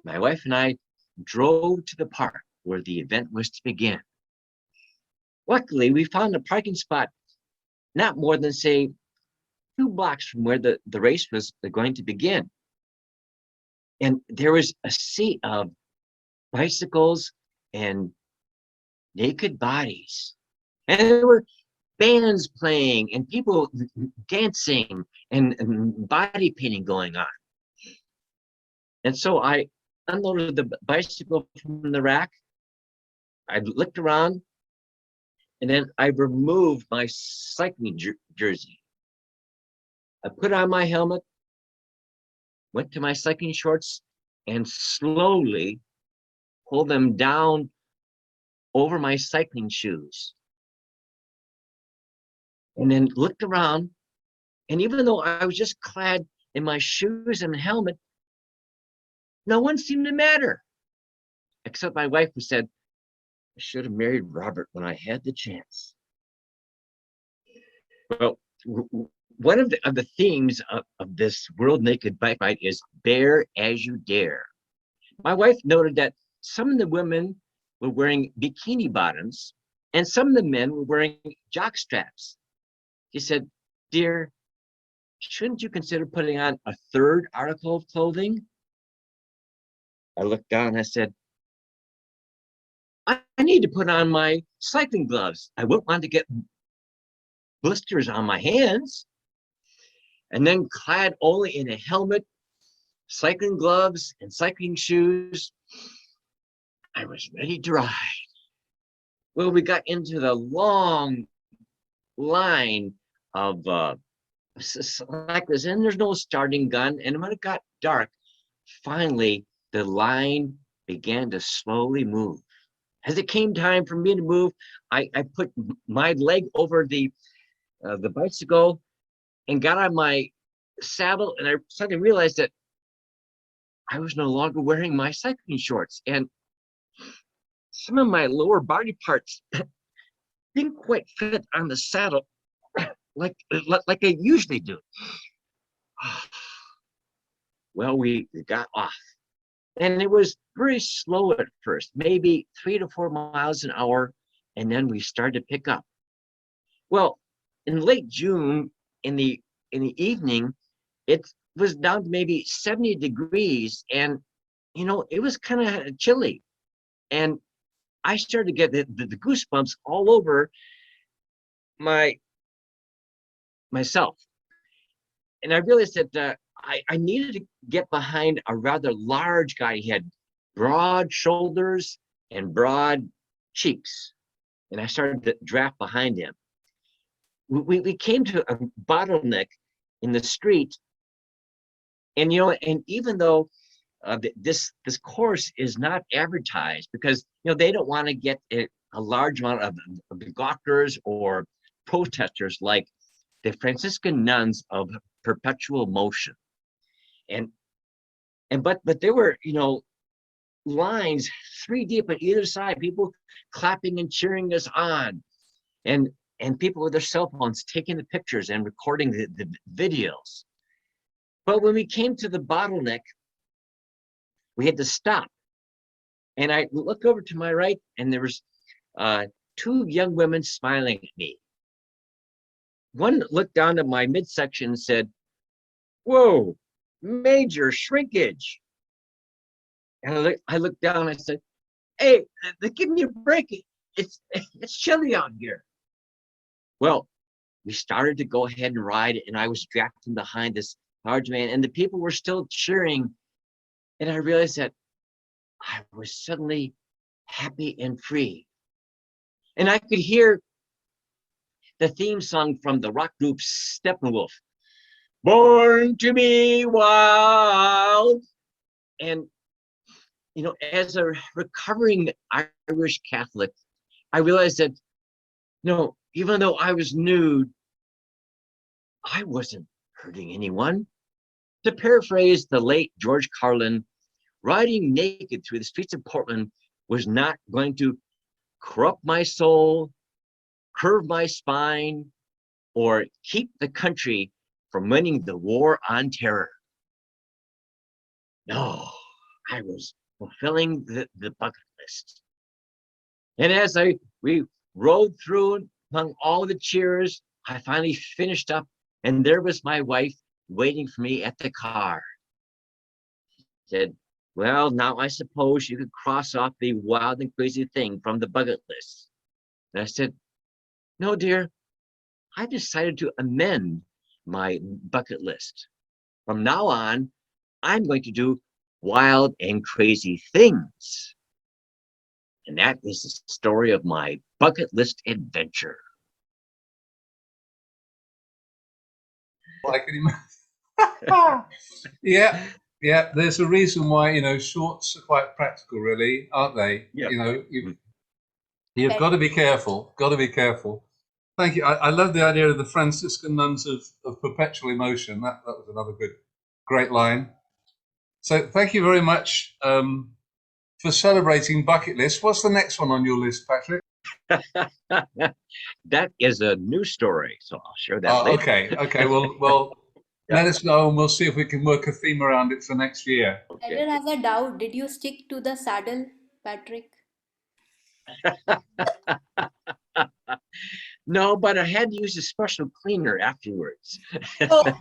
My wife and I drove to the park where the event was to begin. Luckily, we found a parking spot not more than, say, 2 blocks from where the race was going to begin. And there was a sea of bicycles and naked bodies. And there were bands playing and people dancing and body painting going on. And so I unloaded the bicycle from the rack. I looked around, and then I removed my cycling jersey. I put on my helmet, went to my cycling shorts, and slowly pulled them down over my cycling shoes. And then looked around, and even though I was just clad in my shoes and helmet, no one seemed to matter, except my wife, who said, I should have married Robert when I had the chance. Well, one of the themes of this World Naked Bike Ride is Dare as You Dare. My wife noted that some of the women were wearing bikini bottoms and some of the men were wearing jock straps. She said, dear, shouldn't you consider putting on a 3rd article of clothing? I looked down and I said, I need to put on my cycling gloves. I wouldn't want to get blisters on my hands. And then, clad only in a helmet, cycling gloves, and cycling shoes, I was ready to ride. Well, we got into the long line of cyclists, and there's no starting gun. And when it got dark, finally, the line began to slowly move. As it came time for me to move, I put my leg over the bicycle and got on my saddle, and I suddenly realized that I was no longer wearing my cycling shorts, and some of my lower body parts didn't quite fit on the saddle like they usually do. Well, we got off. And it was very slow at first, maybe 3 to 4 miles an hour, and then we started to pick up. Well, in late June, in the evening, it was down to maybe 70 degrees, and you know, it was kind of chilly. And I started to get the goosebumps all over myself. And I realized that I needed to get behind a rather large guy. He had broad shoulders and broad cheeks. And I started to draft behind him. We came to a bottleneck in the street. And, you know, and even though this course is not advertised because, you know, they don't want to get a large amount of gawkers or protesters like the Franciscan nuns of perpetual motion. But there were, you know, lines 3 deep on either side, people clapping and cheering us on, and people with their cell phones taking the pictures and recording the videos. But when we came to the bottleneck, we had to stop. And I looked over to my right, and there was 2 young women smiling at me. One looked down at my midsection and said, "Whoa, major shrinkage." And I looked down and I said, "Hey, give me a break. It's chilly out here." Well, we started to go ahead and ride, and I was drafting behind this large man, and the people were still cheering. And I realized that I was suddenly happy and free. And I could hear the theme song from the rock group Steppenwolf, "Born to be Wild." And, you know, as a recovering Irish Catholic, I realized that, you know, even though I was nude, I wasn't hurting anyone. To paraphrase the late George Carlin, riding naked through the streets of Portland was not going to corrupt my soul, curve my spine, or keep the country from winning the war on terror. No, I was fulfilling the bucket list. And as we rode through among all the cheers, I finally finished up, and there was my wife waiting for me at the car. She said, "Well, now I suppose you could cross off the wild and crazy thing from the bucket list." And I said, "No, dear, I decided to amend my bucket list. From now on, I'm going to do wild and crazy things." And that is the story of my bucket list adventure. I can imagine. Yeah. There's a reason why, you know, shorts are quite practical, really, aren't they? Yeah. You know, you've got to be careful. Got to be careful. Thank you. I love the idea of the Franciscan nuns of perpetual emotion. That was another great line. So thank you very much for celebrating bucket list. What's the next one on your list, Patrick? That is a new story, so I'll share that later. Okay. Well, let us know, and we'll see if we can work a theme around it for next year. Okay. Teller has a doubt. Did you stick to the saddle, Patrick? No, but I had to use a special cleaner afterwards. Oh,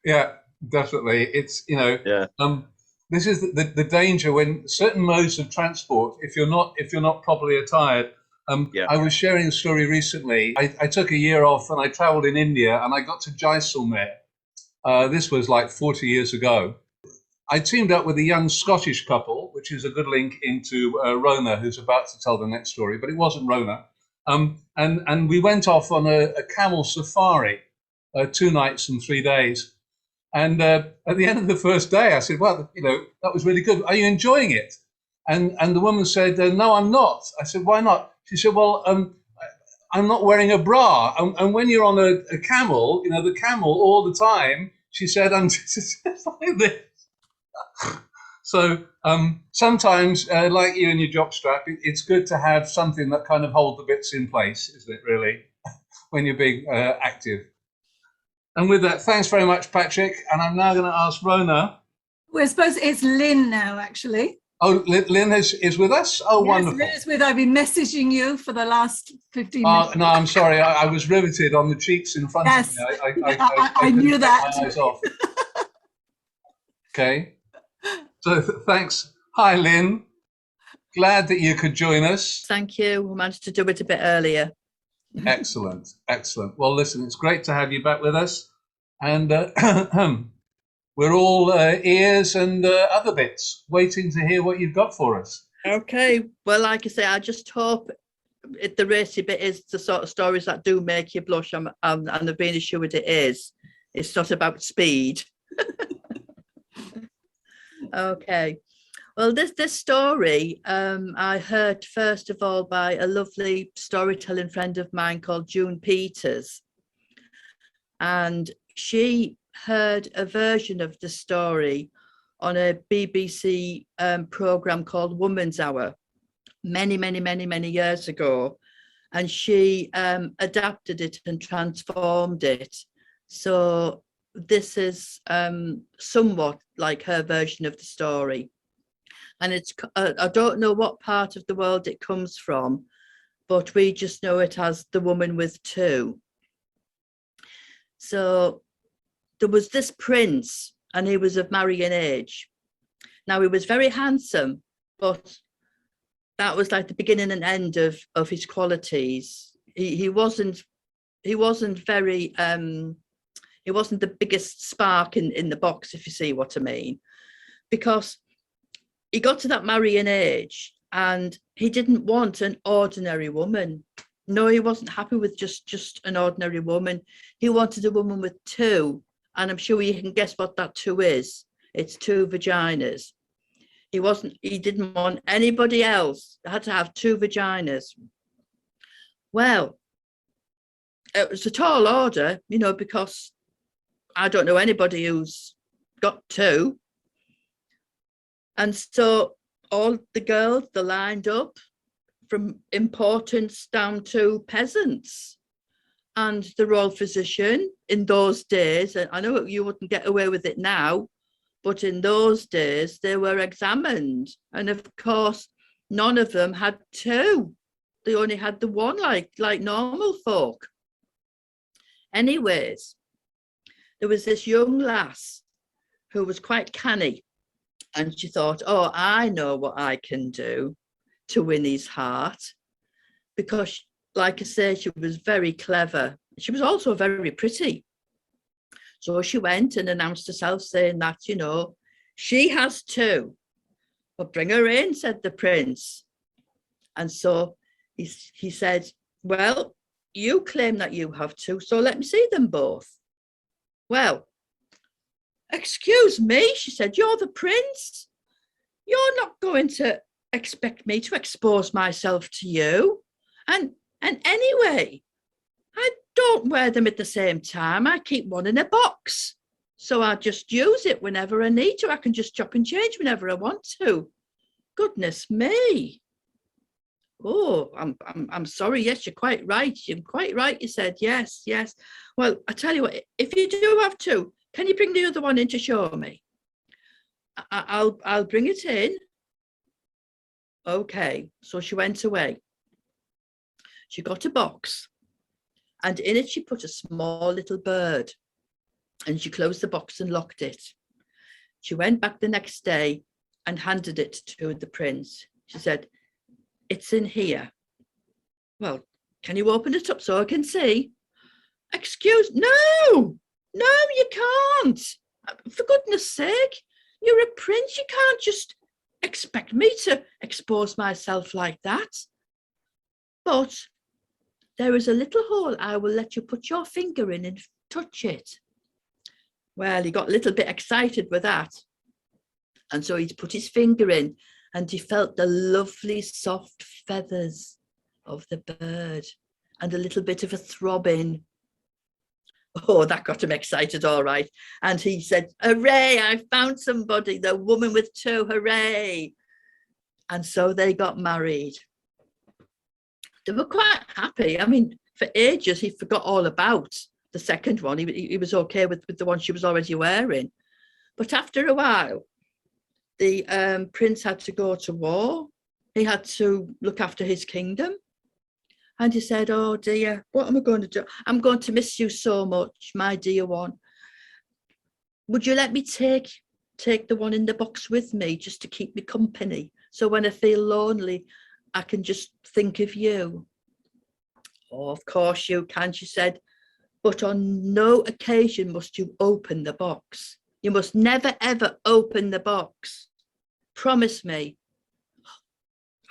Yeah, definitely. It's, you know, Yeah. this is the danger when certain modes of transport, if you're not properly attired. Yeah. I was sharing a story recently. I took a year off and I traveled in India, and I got to Jaisalmer. This was like 40 years ago. I teamed up with a young Scottish couple, which is a good link into Rona, who's about to tell the next story, but it wasn't Rona. And we went off on a camel safari, 2 nights and 3 days. And at the end of the first day, I said, "Well, you know, that was really good. Are you enjoying it?" And the woman said, "No, I'm not." I said, "Why not?" She said, "Well, I'm not wearing a bra. And when you're on a camel, you know, the camel all the time," she said, "I'm just like this." So sometimes, like you and your jockstrap, it's good to have something that kind of holds the bits in place, isn't it, really, when you're being active. And with that, thanks very much, Patrick. And I'm now going to ask Rona. we're supposed it's Lynne now, actually. Oh, Lynne is with us? Oh, Yes, wonderful. Lynne is with. I've been messaging you for the last 15 minutes. No, I'm sorry. I was riveted on the cheeks in front Yes, of me. I knew couldn't that. take my eyes off. Okay. So thanks. Hi, Lynne. Glad that you could join us. Thank you. We managed to do it a bit earlier. Excellent. Well, listen, it's great to have you back with us. and we're all ears and other bits, waiting to hear what you've got for us. Okay, well, like I say, I just hope the racy bit is the sort of stories that do make you blush, and I've been assured it is. It's not about speed. Okay, well, this story I heard first of all by a lovely storytelling friend of mine called June Peters, and she heard a version of the story on a BBC program called Woman's Hour many years ago, and she adapted it and transformed it. So this is somewhat like her version of the story, and it's I don't know what part of the world it comes from, but we just know it as The Woman with Two. So there was this prince, and he was of marrying age. Now, he was very handsome, but that was like the beginning and end of his qualities. He wasn't very he wasn't the biggest spark in the box, if you see what I mean, because he got to that marrying age and he didn't want an ordinary woman. No, he wasn't happy with just an ordinary woman. He wanted a woman with two, and I'm sure you can guess what that two is. It's two vaginas. He didn't want anybody else. He had to have two vaginas. Well, it was a tall order, you know, because I don't know anybody who's got two. And so all the girls, they lined up from importance down to peasants. And the royal physician in those days, and I know you wouldn't get away with it now, but in those days they were examined. And of course, none of them had two. They only had the one, like normal folk. Anyways, there was this young lass who was quite canny, and she thought, oh, I know what I can do to win his heart, because, like I say, she was very clever. She was also very pretty. So she went and announced herself, saying that, you know, she has two. But bring her in, said the prince. And so he said, well, you claim that you have two, so let me see them both. Well, excuse me, she said, you're the prince. You're not going to expect me to expose myself to you. And anyway, I don't wear them at the same time. I keep one in a box. So I just use it whenever I need to. I can just chop and change whenever I want to. Goodness me. Oh, I'm sorry. Yes, you're quite right. You're quite right. You said, yes. Well, I tell you what, if you do have two, can you bring the other one in to show me? I'll bring it in. Okay, so she went away. She got a box, and in it she put a small little bird, and she closed the box and locked it. She went back the next day and handed it to the prince. She said, it's in here. Well, can you open it up so I can see? No, you can't. For goodness sake, you're a prince. You can't just expect me to expose myself like that. But there is a little hole I will let you put your finger in and touch it. Well, he got a little bit excited with that. And so he put his finger in and he felt the lovely soft feathers of the bird and a little bit of a throbbing. Oh, that got him excited, all right. And he said, hooray, I found somebody, the woman with two, hooray. And so they got married. They were quite happy. I mean, for ages, he forgot all about the second one. He was okay with the one she was already wearing. But after a while, the prince had to go to war. He had to look after his kingdom. And he said, oh dear, what am I going to do? I'm going to miss you so much, my dear one. Would you let me take the one in the box with me just to keep me company? So when I feel lonely, I can just think of you. Oh, of course you can, she said. but on no occasion must you open the box. You must never, ever open the box. Promise me.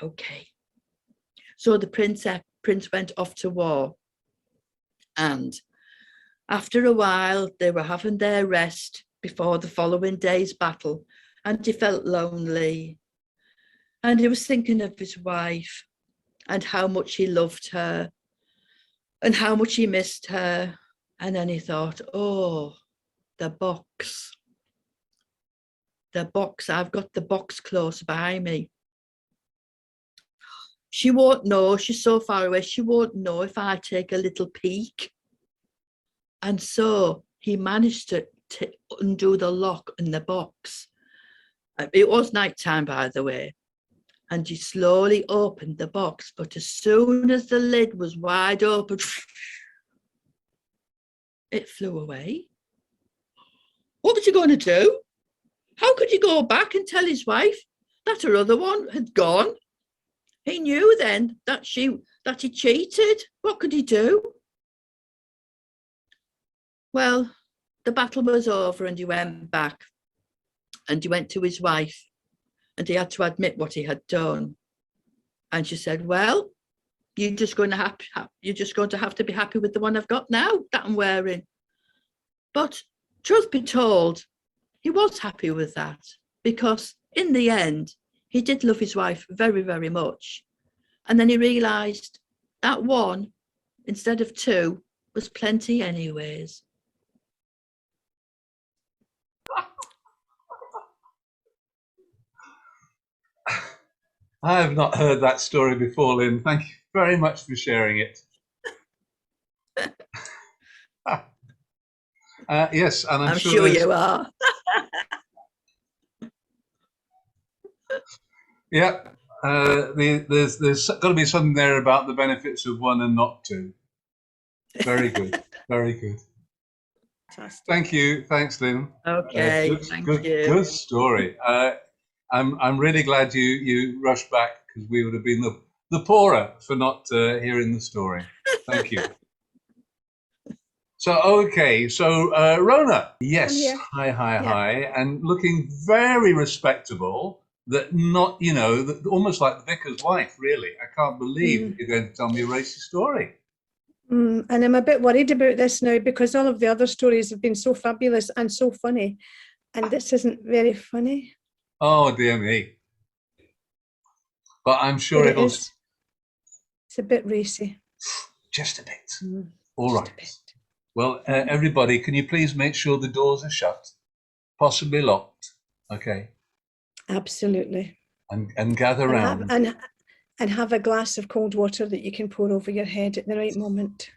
Okay. So the prince went off to war. And after a while, they were having their rest before the following day's battle, and he felt lonely. And he was thinking of his wife and how much he loved her and how much he missed her. And then he thought, oh, the box. The box, I've got the box close by me. She won't know, she's so far away, she won't know if I take a little peek. And so he managed to undo the lock in the box. It was night time, by the way. And he slowly opened the box, but as soon as the lid was wide open, it flew away. What was he going to do? How could he go back and tell his wife that her other one had gone? He knew then that he cheated. What could he do? Well, the battle was over and he went back and he went to his wife and he had to admit what he had done. And she said, well, you're just going to have to be happy with the one I've got now that I'm wearing. But truth be told, he was happy with that because in the end, he did love his wife very, very much. And then he realised that one, instead of two, was plenty anyways. I have not heard that story before, Lynne. Thank you very much for sharing it. Yes, and I'm sure you are. Yeah, there's got to be something there about the benefits of one and not two. Very good, very good. Fantastic. Thank you, thanks, Lynne. Okay, thank you. Good story. I'm really glad you rushed back because we would have been the poorer for not hearing the story. Thank you. So okay, so Rona, yes, hi, and looking very respectable. That not, that almost like the vicar's wife, really. I can't believe that you're going to tell me a racy story. And I'm a bit worried about this now because all of the other stories have been so fabulous and so funny. And this isn't very funny. Oh, dear me. But I'm sure it'll... It's a bit racy. Just a bit. All right. Well, everybody, can you please make sure the doors are shut? Possibly locked. Okay. Absolutely. And gather round. And have a glass of cold water that you can pour over your head at the right moment.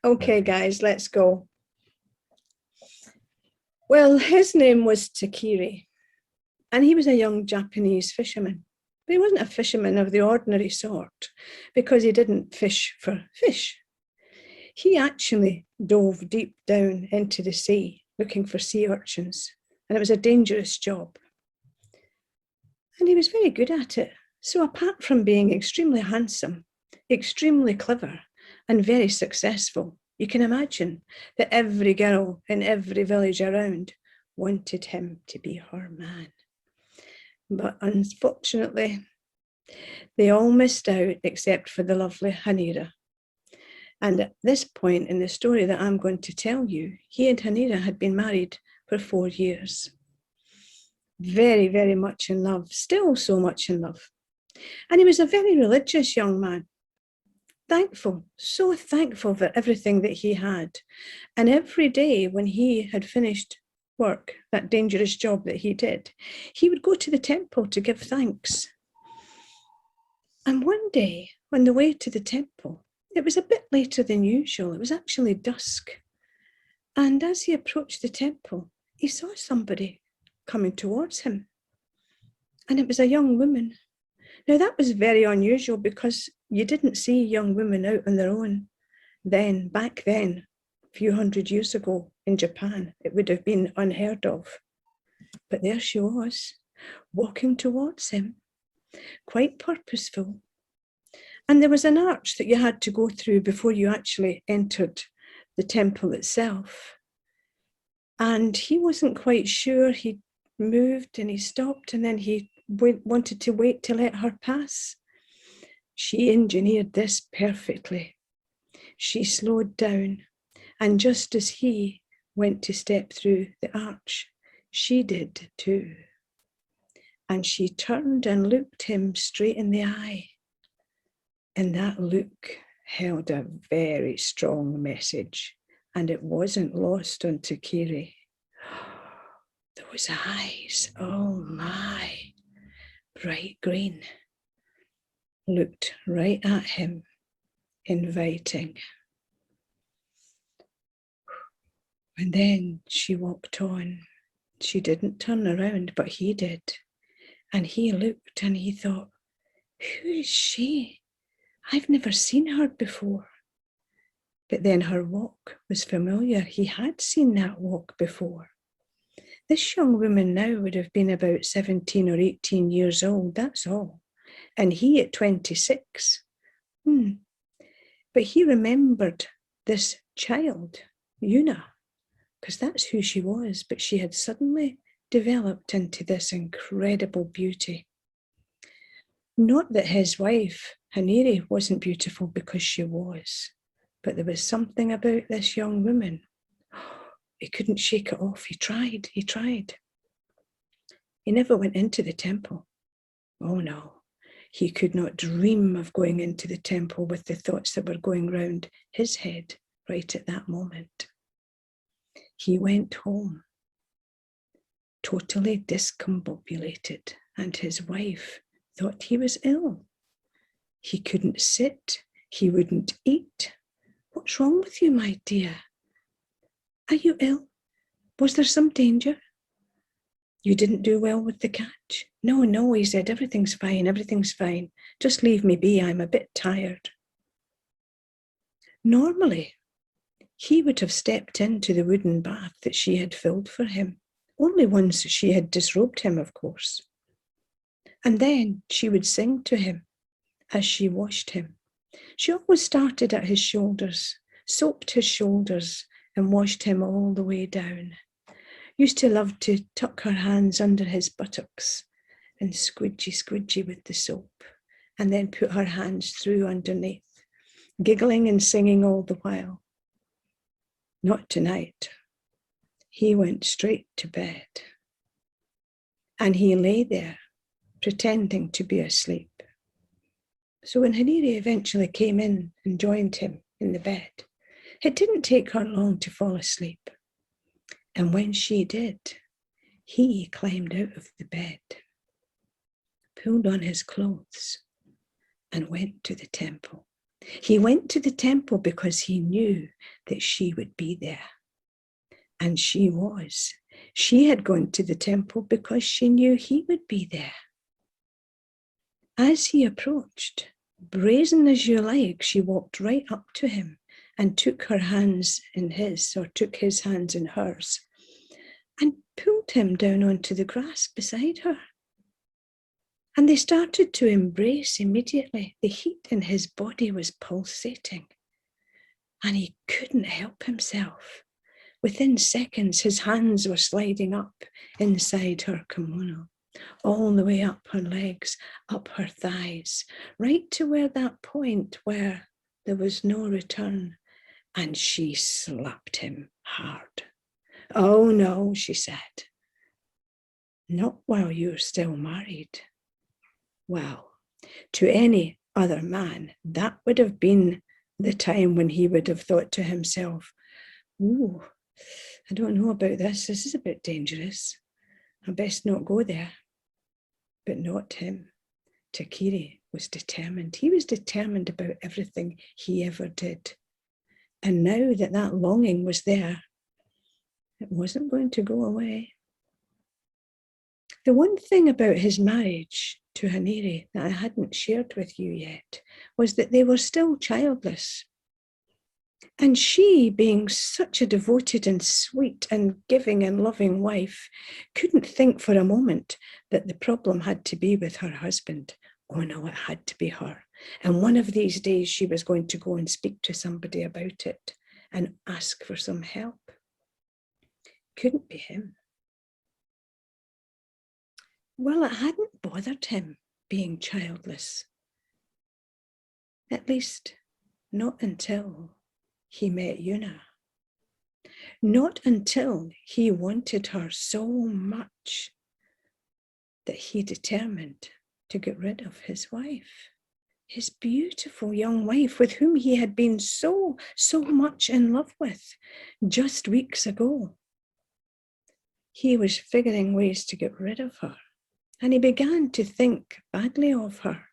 Okay, guys, let's go. Well, his name was Takiri, and he was a young Japanese fisherman. But he wasn't a fisherman of the ordinary sort because he didn't fish for fish. He actually dove deep down into the sea looking for sea urchins, and it was a dangerous job. And he was very good at it. So apart from being extremely handsome, extremely clever, and very successful, you can imagine that every girl in every village around wanted him to be her man. But unfortunately, they all missed out except for the lovely Hanira. And at this point in the story that I'm going to tell you, he and Hanira had been married for 4 years. Very, very much in love, still so much in love. And he was a very religious young man. Thankful, so thankful for everything that he had. And every day when he had finished work, that dangerous job that he did, he would go to the temple to give thanks. And one day, on the way to the temple, it was a bit later than usual. It was actually dusk. And as he approached the temple, he saw somebody coming towards him. And it was a young woman. Now that was very unusual because you didn't see young women out on their own. Then, back then, a few hundred years ago in Japan, it would have been unheard of. But there she was, walking towards him, quite purposeful. And there was an arch that you had to go through before you actually entered the temple itself. And he wasn't quite sure. He moved and he stopped, and then he wanted to wait to let her pass. She engineered this perfectly. She slowed down, and just as he went to step through the arch, she did too. And she turned and looked him straight in the eye. And that look held a very strong message, and it wasn't lost on Kiri. Those eyes, oh my, bright green, looked right at him, inviting. And then she walked on. She didn't turn around, but he did. And he looked and he thought, who is she? I've never seen her before. But then her walk was familiar. He had seen that walk before. This young woman now would have been about 17 or 18 years old, that's all. And he at 26. But he remembered this child, Una, because that's who she was, but she had suddenly developed into this incredible beauty. Not that his wife, Haniri, wasn't beautiful, because she was, but there was something about this young woman. He couldn't shake it off. He tried. He never went into the temple. Oh no, he could not dream of going into the temple with the thoughts that were going round his head right at that moment. He went home, totally discombobulated, and his wife thought he was ill. He couldn't sit, he wouldn't eat. What's wrong with you, my dear? Are you ill? Was there some danger? You didn't do well with the catch? No, he said, everything's fine. Just leave me be, I'm a bit tired. Normally, he would have stepped into the wooden bath that she had filled for him, only once she had disrobed him, of course. And then she would sing to him as she washed him. She always started at his shoulders, soaped his shoulders, and washed him all the way down. Used to love to tuck her hands under his buttocks and squidgy with the soap, and then put her hands through underneath, giggling and singing all the while. Not tonight. He went straight to bed. And he lay there, pretending to be asleep. So when Haniri eventually came in and joined him in the bed, it didn't take her long to fall asleep. And when she did, he climbed out of the bed, pulled on his clothes, and went to the temple. He went to the temple because he knew that she would be there. And she was. She had gone to the temple because she knew he would be there. As he approached, brazen as you like, she walked right up to him and took her hands in his, or took his hands in hers, and pulled him down onto the grass beside her. And they started to embrace immediately. The heat in his body was pulsating, and he couldn't help himself. Within seconds, his hands were sliding up inside her kimono, all the way up her legs, up her thighs, right to where that point where there was no return. And she slapped him hard. Oh no, she said. Not while you're still married. Well, to any other man, that would have been the time when he would have thought to himself, ooh, I don't know about this. This is a bit dangerous. I best not go there. But not him. Takiri was determined. He was determined about everything he ever did. And now that that longing was there, it wasn't going to go away. The one thing about his marriage to Haniri that I hadn't shared with you yet was that they were still childless. And she, being such a devoted and sweet and giving and loving wife, couldn't think for a moment that the problem had to be with her husband. Oh no, it had to be her. And one of these days she was going to go and speak to somebody about it and ask for some help. Couldn't be him. Well, it hadn't bothered him being childless. At least, not until he met Una. Not until he wanted her so much that he determined to get rid of his wife, his beautiful young wife with whom he had been so much in love with just weeks ago. He was figuring ways to get rid of her, and he began to think badly of her.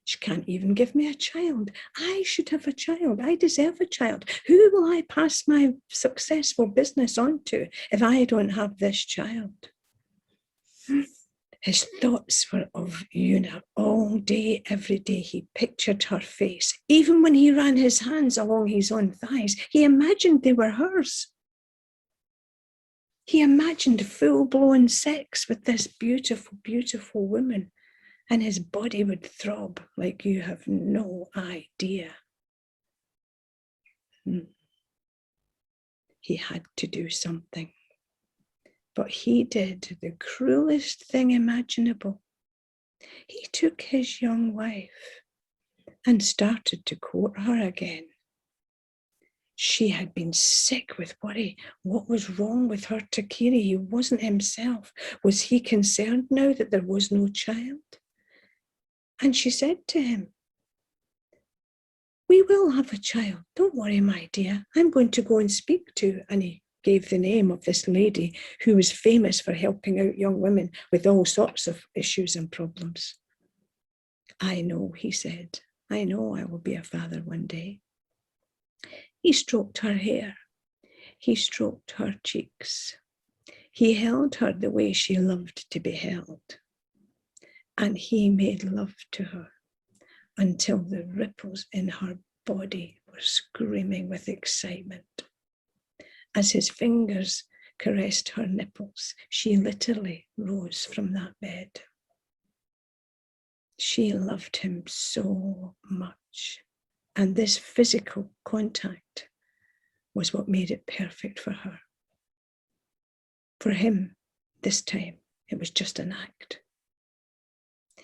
She can't even give me a child. I should have a child. I deserve a child. Who will I pass my successful business on to if I don't have this child? His thoughts were of Una all day, every day. He pictured her face. Even when he ran his hands along his own thighs, he imagined they were hers. He imagined full-blown sex with this beautiful, beautiful woman, and his body would throb like you have no idea. He had to do something. But he did the cruelest thing imaginable. He took his young wife and started to court her again. She had been sick with worry. What was wrong with her Takiri? He wasn't himself. Was he concerned now that there was no child? And she said to him, "We will have a child. Don't worry, my dear. I'm going to go and speak to," and he gave the name of this lady who was famous for helping out young women with all sorts of issues and problems. "I know," he said. "I know I will be a father one day." He stroked her hair. He stroked her cheeks. He held her the way she loved to be held. And he made love to her until the ripples in her body were screaming with excitement. As his fingers caressed her nipples, she literally rose from that bed. She loved him so much, and this physical contact was what made it perfect for her. For him, this time, it was just an act.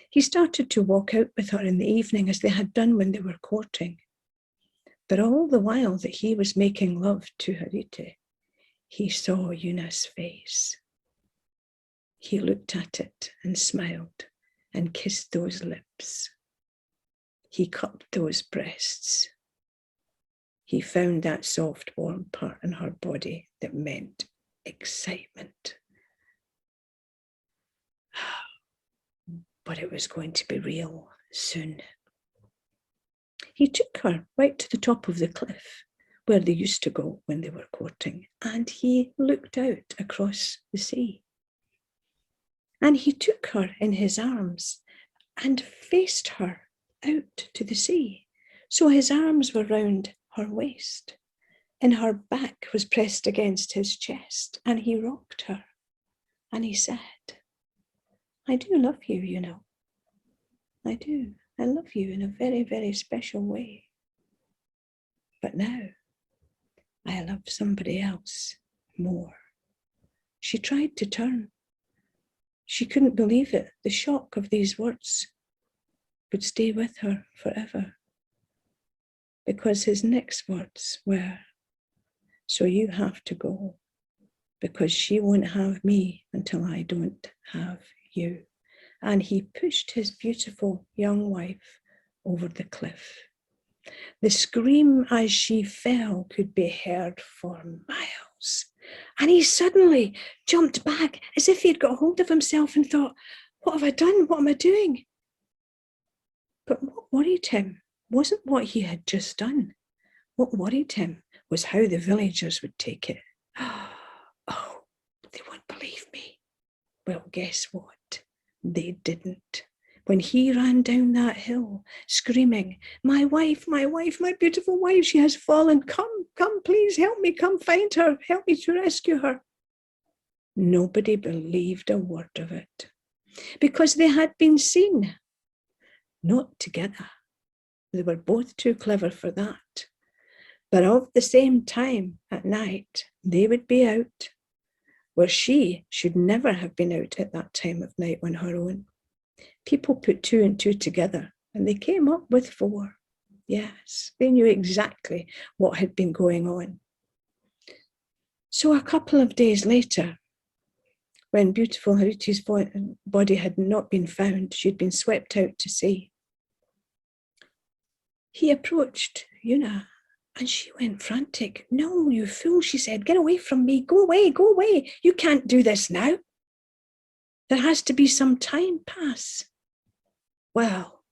He started to walk out with her in the evening as they had done when they were courting. But all the while that he was making love to Harite, he saw Una's face. He looked at it and smiled and kissed those lips. He cupped those breasts. He found that soft, warm part in her body that meant excitement. But it was going to be real soon. He took her right to the top of the cliff where they used to go when they were courting, and he looked out across the sea. And he took her in his arms and faced her out to the sea. So his arms were round her waist, and her back was pressed against his chest, and he rocked her, and he said, "I do love you, you know. I do. I love you in a very, very special way. But now, I love somebody else more." She tried to turn. She couldn't believe it. The shock of these words would stay with her forever. Because his next words were, "So you have to go, because she won't have me until I don't have you." And he pushed his beautiful young wife over the cliff. The scream as she fell could be heard for miles. And he suddenly jumped back as if he'd got hold of himself and thought, "What have I done? What am I doing?" But what worried him wasn't what he had just done. What worried him was how the villagers would take it. "Oh, they won't believe me." Well, guess what? They didn't. When he ran down that hill, screaming, my wife, my beautiful wife, she has fallen. Come, please help me, come find her, help me to rescue her." Nobody believed a word of it, because they had been seen, not together, They were both too clever for that. But of the same time at night, they would be out, where she should never have been out at that time of night on her own. People put 2 and 2 together, and they came up with 4. Yes, they knew exactly what had been going on. So a couple of days later, when beautiful Hariti's body had not been found, she'd been swept out to sea, he approached Una, and she went frantic. "No, you fool," she said. "Get away from me. Go away, go away. You can't do this now. There has to be some time pass." Well,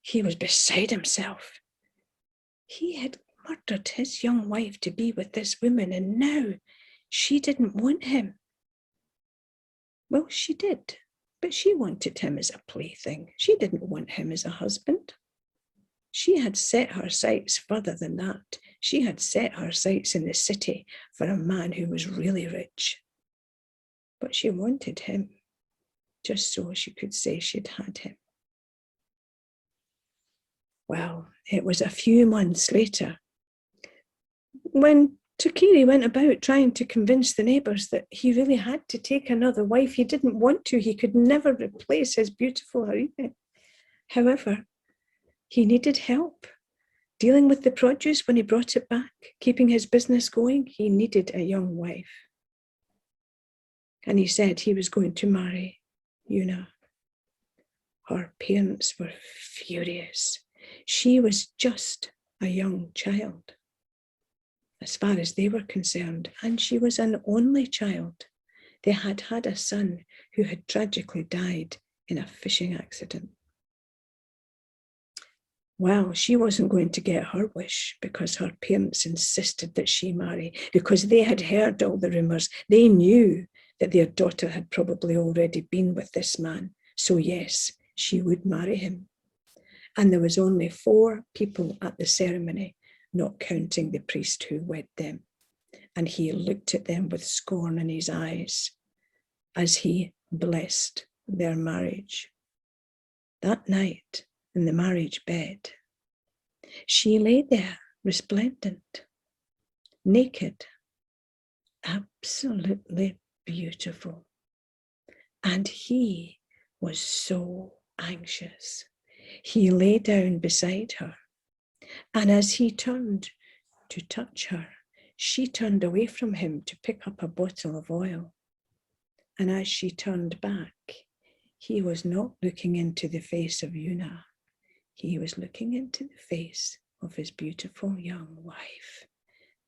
he was beside himself. He had murdered his young wife to be with this woman, and now she didn't want him. Well, she did, but she wanted him as a plaything. She didn't want him as a husband. She had set her sights further than that. She had set her sights in the city for a man who was really rich. But she wanted him, just so she could say she'd had him. Well, it was a few months later when Takiri went about trying to convince the neighbours that he really had to take another wife. He didn't want to. He could never replace his beautiful Hariti. However, he needed help dealing with the produce when he brought it back, keeping his business going. He needed a young wife. And he said he was going to marry Una. Her parents were furious. She was just a young child, as far as they were concerned, and she was an only child. They had had a son who had tragically died in a fishing accident. Well, she wasn't going to get her wish because her parents insisted that she marry, because they had heard all the rumours. They knew that their daughter had probably already been with this man. So yes, she would marry him. And there was only 4 people at the ceremony, not counting the priest who wed them. And he looked at them with scorn in his eyes as he blessed their marriage. That night, in the marriage bed, she lay there resplendent, naked, absolutely beautiful. And he was so anxious. He lay down beside her, and as he turned to touch her, she turned away from him to pick up a bottle of oil. And as she turned back, he was not looking into the face of Una. He was looking into the face of his beautiful young wife.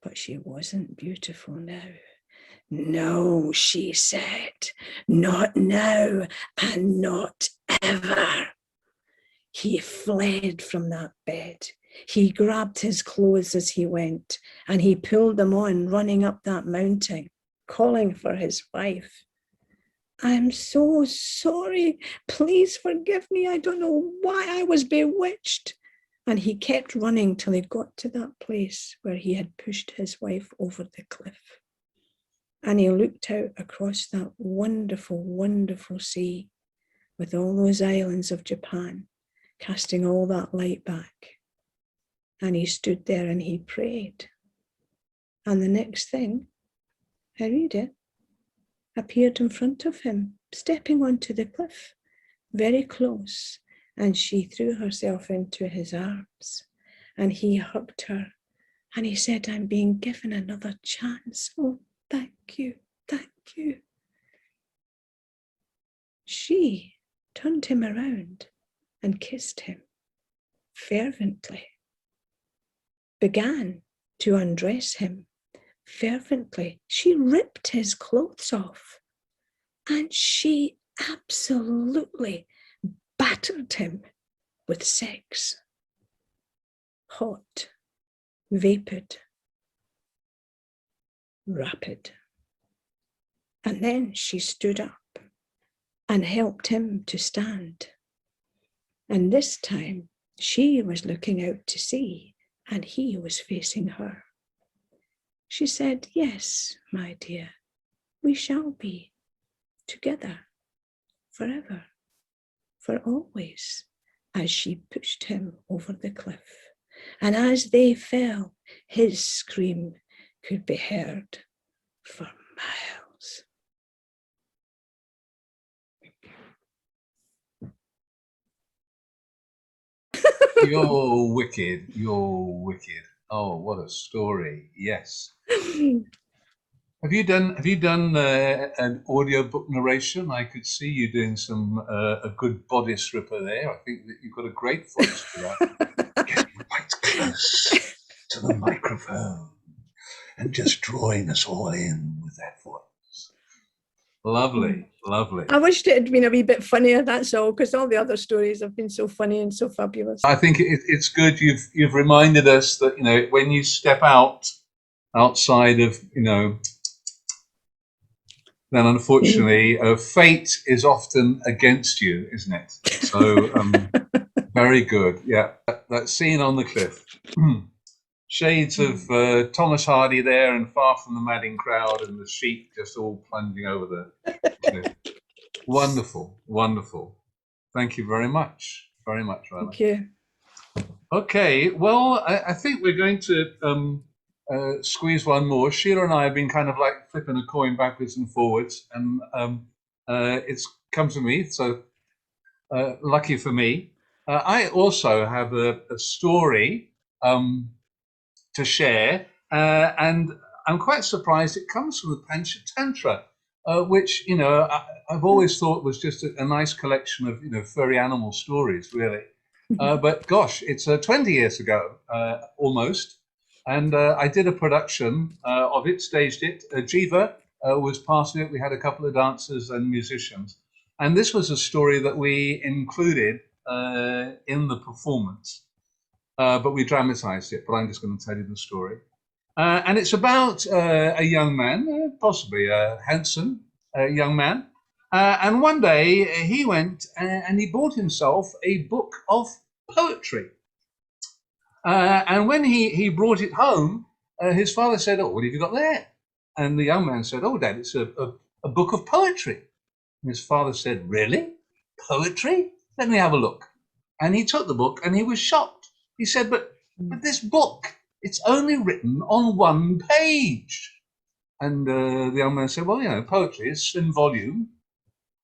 But she wasn't beautiful now. "No," she said, "not now and not ever." He fled from that bed. He grabbed his clothes as he went, and he pulled them on, running up that mountain, calling for his wife. "I'm so sorry. Please forgive me. I don't know why I was bewitched." And he kept running till he got to that place where he had pushed his wife over the cliff. And he looked out across that wonderful, wonderful sea with all those islands of Japan, casting all that light back. And he stood there and he prayed. And the next thing, Harita appeared in front of him, stepping onto the cliff, very close, and she threw herself into his arms, and he hugged her, and he said, "I'm being given another chance. Oh, thank you, thank you." She turned him around and kissed him fervently, began to undress him fervently. She ripped his clothes off, and she absolutely battered him with sex. Hot, vapid, rapid. And then she stood up and helped him to stand. And this time she was looking out to sea and he was facing her. She said, "Yes, my dear, we shall be together forever, for always, as she pushed him over the cliff. And as they fell, his scream could be heard for miles. You're wicked. You're wicked. Oh, what a story! Yes. Have you done an audiobook narration? I could see you doing some a good body stripper there. I think that you've got a great voice for that. Getting quite close to the microphone and just drawing us all in with that voice. Lovely, lovely. I wished it had been a wee bit funnier, that's all, because all the other stories have been so funny and so fabulous. I think it's good you've reminded us that, you know, when you step outside of, you know, then unfortunately fate is often against you, isn't it? So very good. Yeah, that scene on the cliff. Shades of Thomas Hardy there, and Far from the Madding Crowd, and the sheep just all plunging over the cliff. Wonderful, wonderful. Thank you very much. Very much, Rona. Thank you. Okay, well, I think we're going to squeeze one more. Sheila and I have been kind of like flipping a coin backwards and forwards, and it's come to me, so lucky for me. I also have a story to share, and I'm quite surprised it comes from the Panchatantra, which, you know, I've always thought was just a nice collection of, you know, furry animal stories, really. But gosh, it's 20 years ago, almost. And I did a production of it, staged it. Jiva was part of it. We had a couple of dancers and musicians. And this was a story that we included in the performance, but we dramatized it. But I'm just going to tell you the story. And it's about a young man, possibly a handsome young man. And one day he went and he bought himself a book of poetry. And when he brought it home, his father said, "Oh, what have you got there?" And the young man said, "Oh, Dad, it's a book of poetry." And his father said, "Really? Poetry? Let me have a look." And he took the book and he was shocked. He said, but this book, it's only written on one page. And the young man said, "Well, you know, poetry is slim volume."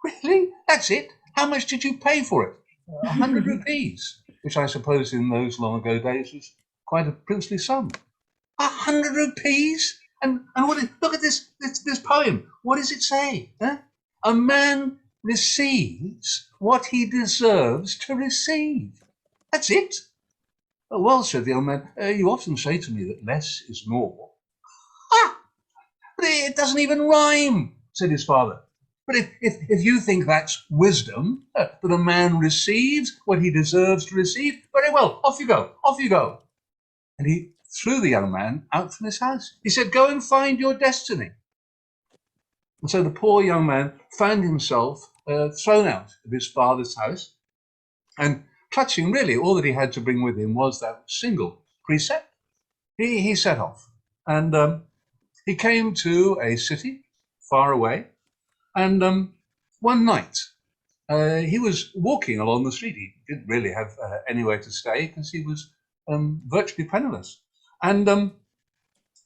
"Really? That's it? How much did you pay for it?" 100 rupees, which I suppose in those long ago days was quite a princely sum. 100 rupees? And look at this poem. What does it say? Huh? A man receives what he deserves to receive. That's it. "Oh, well," said the old man, "you often say to me that less is more." "Ah, but it doesn't even rhyme," said his father. "But if you think that's wisdom, that a man receives what he deserves to receive, very well, off you go, off you go." And he threw the young man out from his house. He said, "Go and find your destiny." And so the poor young man found himself thrown out of his father's house, and clutching really all that he had to bring with him was that single precept. He set off, and he came to a city far away. And one night, he was walking along the street. He didn't really have anywhere to stay because he was virtually penniless. And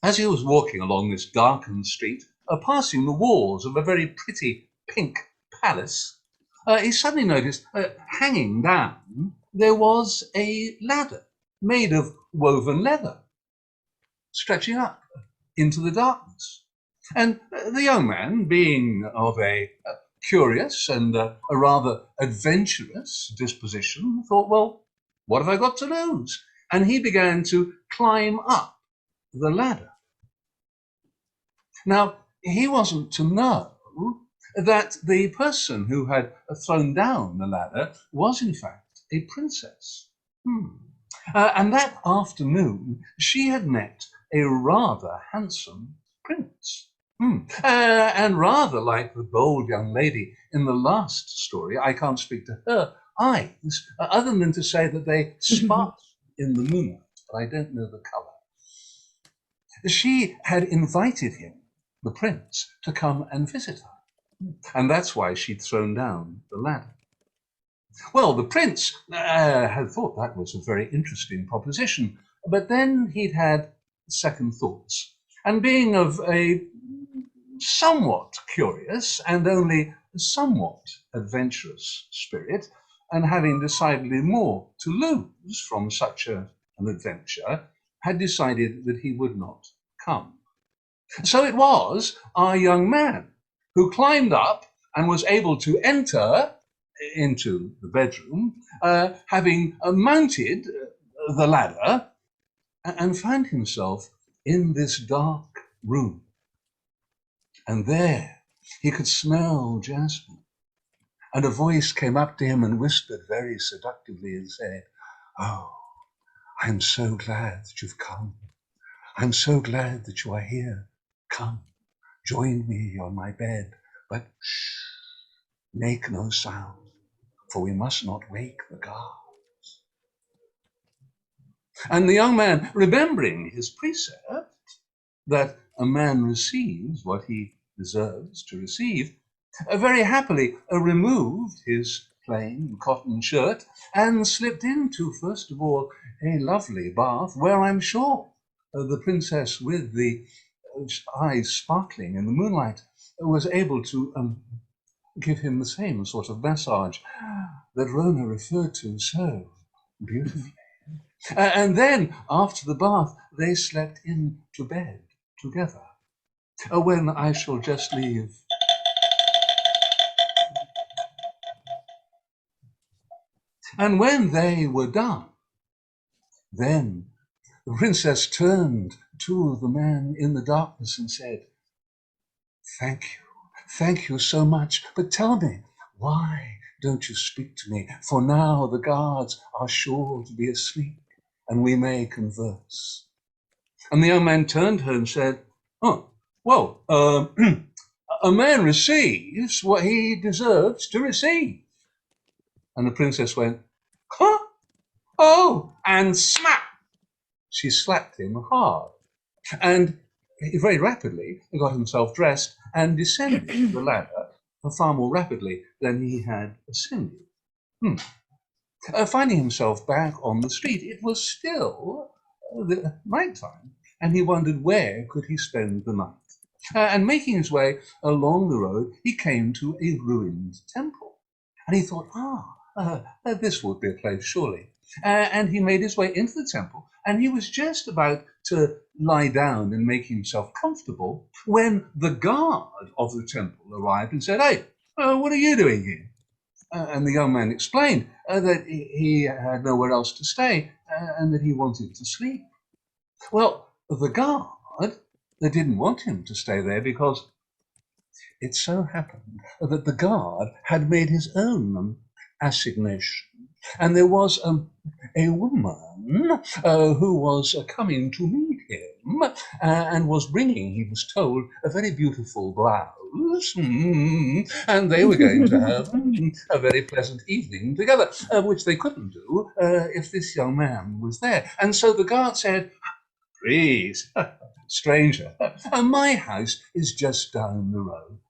as he was walking along this darkened street, passing the walls of a very pretty pink palace, he suddenly noticed hanging down there was a ladder made of woven leather, stretching up into the darkness. And the young man, being of a curious and a rather adventurous disposition, thought, well, what have I got to lose? And he began to climb up the ladder. Now, he wasn't to know that the person who had thrown down the ladder was, in fact, a princess. And that afternoon, she had met a rather handsome prince. And rather like the bold young lady in the last story, I can't speak to her eyes, other than to say that they sparkled in the moonlight, but I don't know the colour. She had invited him, the prince, to come and visit her, and that's why she'd thrown down the ladder. Well, the prince had thought that was a very interesting proposition, but then he'd had second thoughts. And being of a somewhat curious and only somewhat adventurous spirit, and having decidedly more to lose from such an adventure, had decided that he would not come. So it was our young man who climbed up and was able to enter into the bedroom, having mounted the ladder, and found himself in this dark room. And there he could smell jasmine. And a voice came up to him and whispered very seductively and said, "Oh, I'm so glad that you've come. I'm so glad that you are here. Come, join me on my bed, but shh, make no sound, for we must not wake the guards." And the young man, remembering his precept that a man receives what he deserves to receive, very happily removed his plain cotton shirt and slipped into, first of all, a lovely bath where I'm sure the princess, with the eyes sparkling in the moonlight, was able to give him the same sort of massage that Rona referred to so beautifully. And then, after the bath, they slept into bed together, when I shall just leave. And when they were done, then the princess turned to the man in the darkness and said, Thank you so much, but tell me, why don't you speak to me? For now the guards are sure to be asleep, and we may converse." And the young man turned to her and said, "Oh, well, a man receives what he deserves to receive." And the princess went, "Huh? Oh," and smack! She slapped him hard. And he very rapidly got himself dressed and descended the ladder far more rapidly than he had ascended. Finding himself back on the street, it was still the night time, and he wondered where could he spend the night. And making his way along the road, he came to a ruined temple. And he thought, this would be a place, surely. And he made his way into the temple, and he was just about to lie down and make himself comfortable when the guard of the temple arrived and said, "Hey, what are you doing here?" And the young man explained that he had nowhere else to stay and that he wanted to sleep. Well, the guard, they didn't want him to stay there because it so happened that the guard had made his own assignation. And there was a woman who was coming to meet him and was bringing, he was told, a very beautiful blouse. And they were going to have a very pleasant evening together, which they couldn't do if this young man was there. And so the guard said, "Please, stranger, my house is just down the road.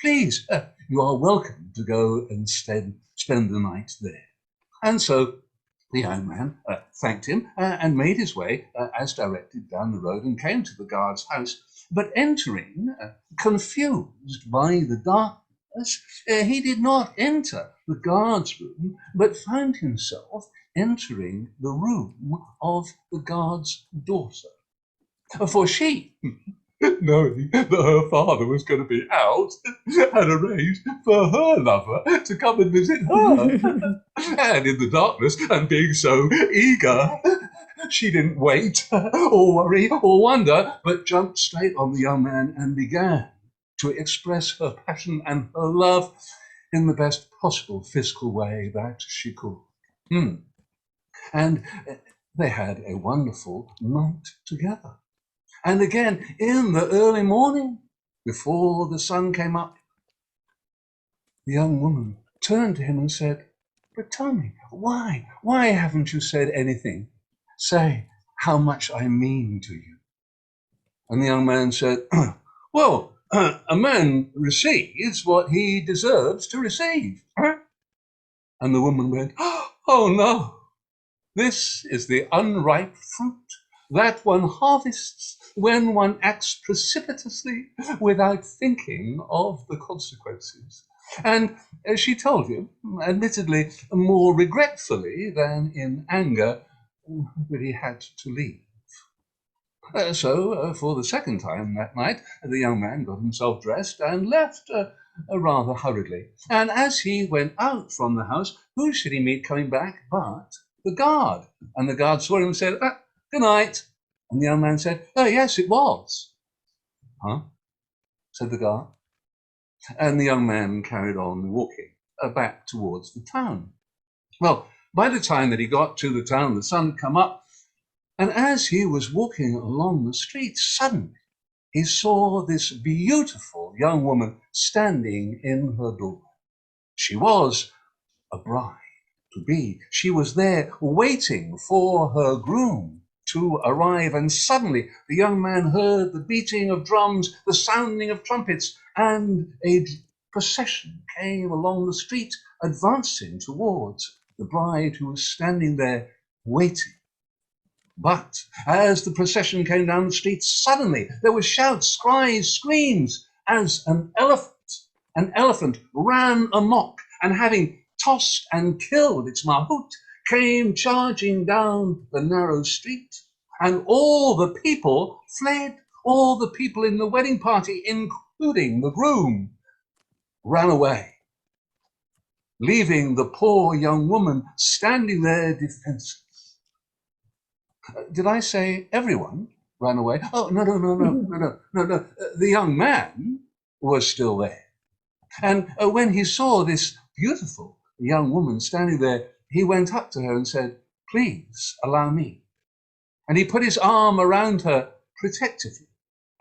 Please, you are welcome to go and spend the night there." And so the young man thanked him and made his way as directed down the road and came to the guard's house. But entering, confused by the darkness, he did not enter the guard's room, but found himself entering the room of the guard's daughter. For she, knowing that her father was going to be out, had arranged for her lover to come and visit her. And in the darkness, and being so eager, she didn't wait or worry or wonder, but jumped straight on the young man and began to express her passion and her love in the best possible physical way that she could. And they had a wonderful night together. And again, in the early morning, before the sun came up, the young woman turned to him and said, "But tell me, why haven't you said anything? Say how much I mean to you." And the young man said, "Well, a man receives what he deserves to receive." And the woman went, "Oh no, this is the unripe fruit that one harvests when one acts precipitously without thinking of the consequences." And she told him, admittedly more regretfully than in anger, that he had to leave. So, for the second time that night, the young man got himself dressed and left rather hurriedly. And as he went out from the house, who should he meet coming back but the guard? And the guard saw him and said, "Good night." And the young man said, "Oh, yes, it was." "Huh?" said the guard. And the young man carried on walking back towards the town. Well, by the time that he got to the town, the sun had come up, and as he was walking along the street, suddenly he saw this beautiful young woman standing in her door. She was a bride-to-be. She was there waiting for her groom to arrive, and suddenly the young man heard the beating of drums, the sounding of trumpets, and a procession came along the street, advancing towards the bride who was standing there waiting. But as the procession came down the street, suddenly there were shouts, cries, screams, as an elephant ran amok, and having tossed and killed its mahout, came charging down the narrow street. And all the people fled. All the people in the wedding party, including the groom, ran away, leaving the poor young woman standing there defenseless. Did I say everyone ran away? Oh, no. The young man was still there. And when he saw this beautiful young woman standing there, he went up to her and said, "Please allow me." And he put his arm around her protectively.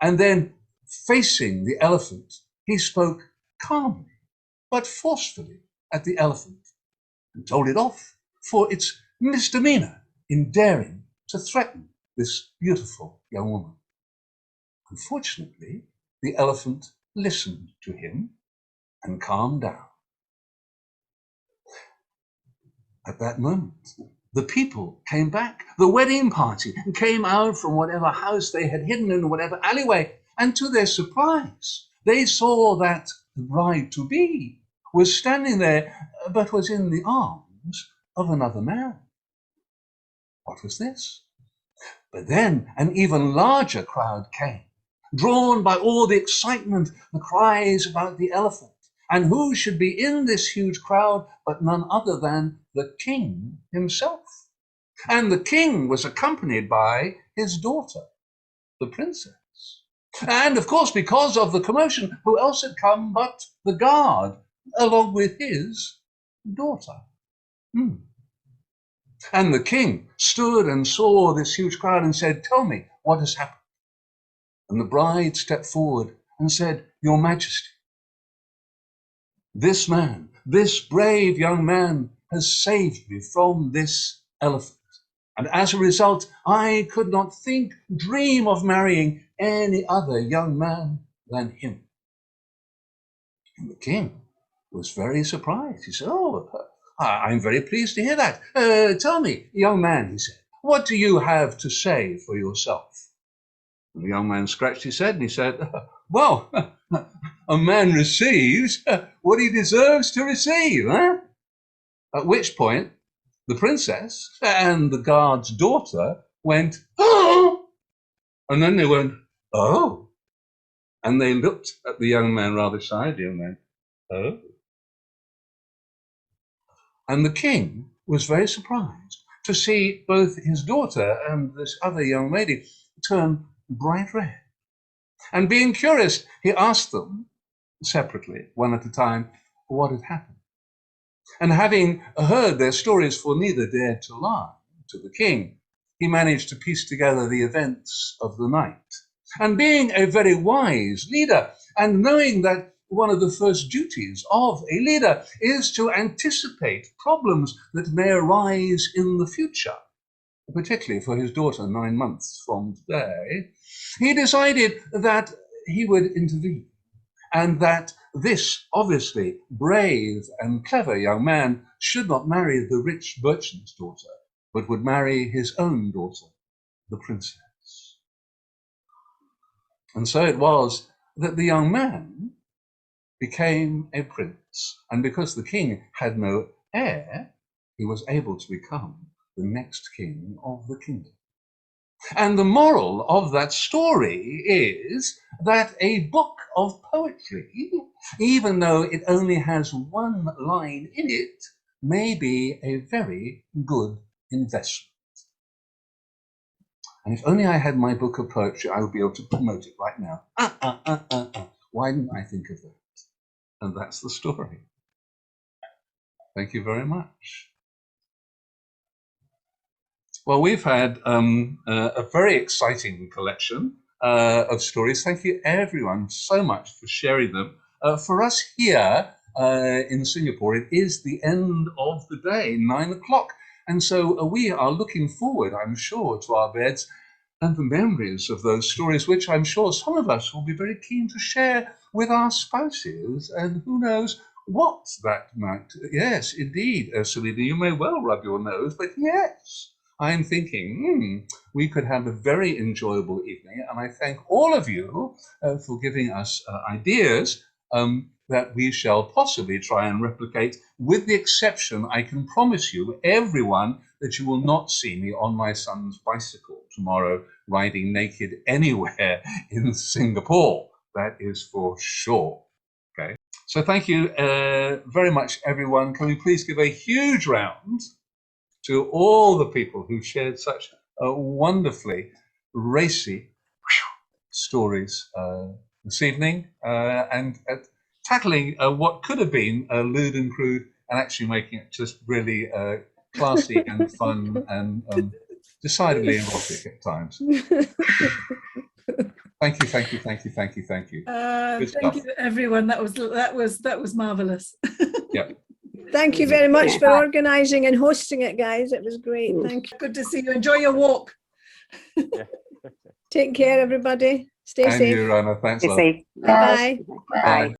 And then, facing the elephant, he spoke calmly but forcefully at the elephant and told it off for its misdemeanor in daring to threaten this beautiful young woman. Unfortunately, the elephant listened to him and calmed down. At that moment, the people came back. The wedding party came out from whatever house they had hidden in whatever alleyway, and to their surprise, they saw that the bride-to-be was standing there, but was in the arms of another man. What was this? But then an even larger crowd came, drawn by all the excitement, the cries about the elephant. And who should be in this huge crowd but none other than the king himself? And the king was accompanied by his daughter, the princess. And of course, because of the commotion, who else had come but the guard, along with his daughter? And the king stood and saw this huge crowd and said, "Tell me what has happened." And the bride stepped forward and said, "Your Majesty, this man, this brave young man, has saved me from this elephant. And as a result, I could not dream of marrying any other young man than him." And the king was very surprised. He said, "Oh, I'm very pleased to hear that. Tell me, young man," he said, "what do you have to say for yourself?" And the young man scratched his head and he said, "Well, a man receives what he deserves to receive, eh?" At which point, the princess and the guard's daughter went, "Oh!" And then they went, "Oh!" And they looked at the young man rather shyly and went, "Oh!" And the king was very surprised to see both his daughter and this other young lady turn bright red. And being curious, he asked them separately, one at a time, what had happened. And having heard their stories, for neither dared to lie to the king, he managed to piece together the events of the night. And being a very wise leader, and knowing that one of the first duties of a leader is to anticipate problems that may arise in the future, particularly for his daughter 9 months from today, he decided that he would intervene and that this obviously brave and clever young man should not marry the rich merchant's daughter, but would marry his own daughter, the princess. And so it was that the young man became a prince, and because the king had no heir, he was able to become the next king of the kingdom. And the moral of that story is that a book of poetry, even though it only has one line in it, may be a very good investment. And if only I had my book of poetry, I would be able to promote it right now. Why didn't I think of that? And that's the story. Thank you very much. Well, we've had a very exciting collection of stories. Thank you, everyone, so much for sharing them. For us here in Singapore, it is the end of the day, 9 o'clock. And so we are looking forward, I'm sure, to our beds and the memories of those stories, which I'm sure some of us will be very keen to share with our spouses. And who knows what that might. Yes, indeed, Selina, you may well rub your nose, but yes, I'm thinking we could have a very enjoyable evening. And I thank all of you for giving us ideas that we shall possibly try and replicate, with the exception, I can promise you, everyone, that you will not see me on my son's bicycle tomorrow riding naked anywhere in Singapore. That is for sure. Okay. So thank you very much, everyone. Can we please give a huge round to all the people who shared such wonderfully racy stories this evening, and tackling what could have been lewd and crude, and actually making it just really classy and fun and decidedly erotic at times. Thank you, thank you, thank you, thank you, thank you. Thank you, everyone. That was marvelous. Yeah. Thank you very much for organising and hosting it, guys. It was great. Thank you. Good to see you. Enjoy your walk. Take care, everybody. Stay And safe. you, Rona. Thanks a lot. Safe. Bye. Bye.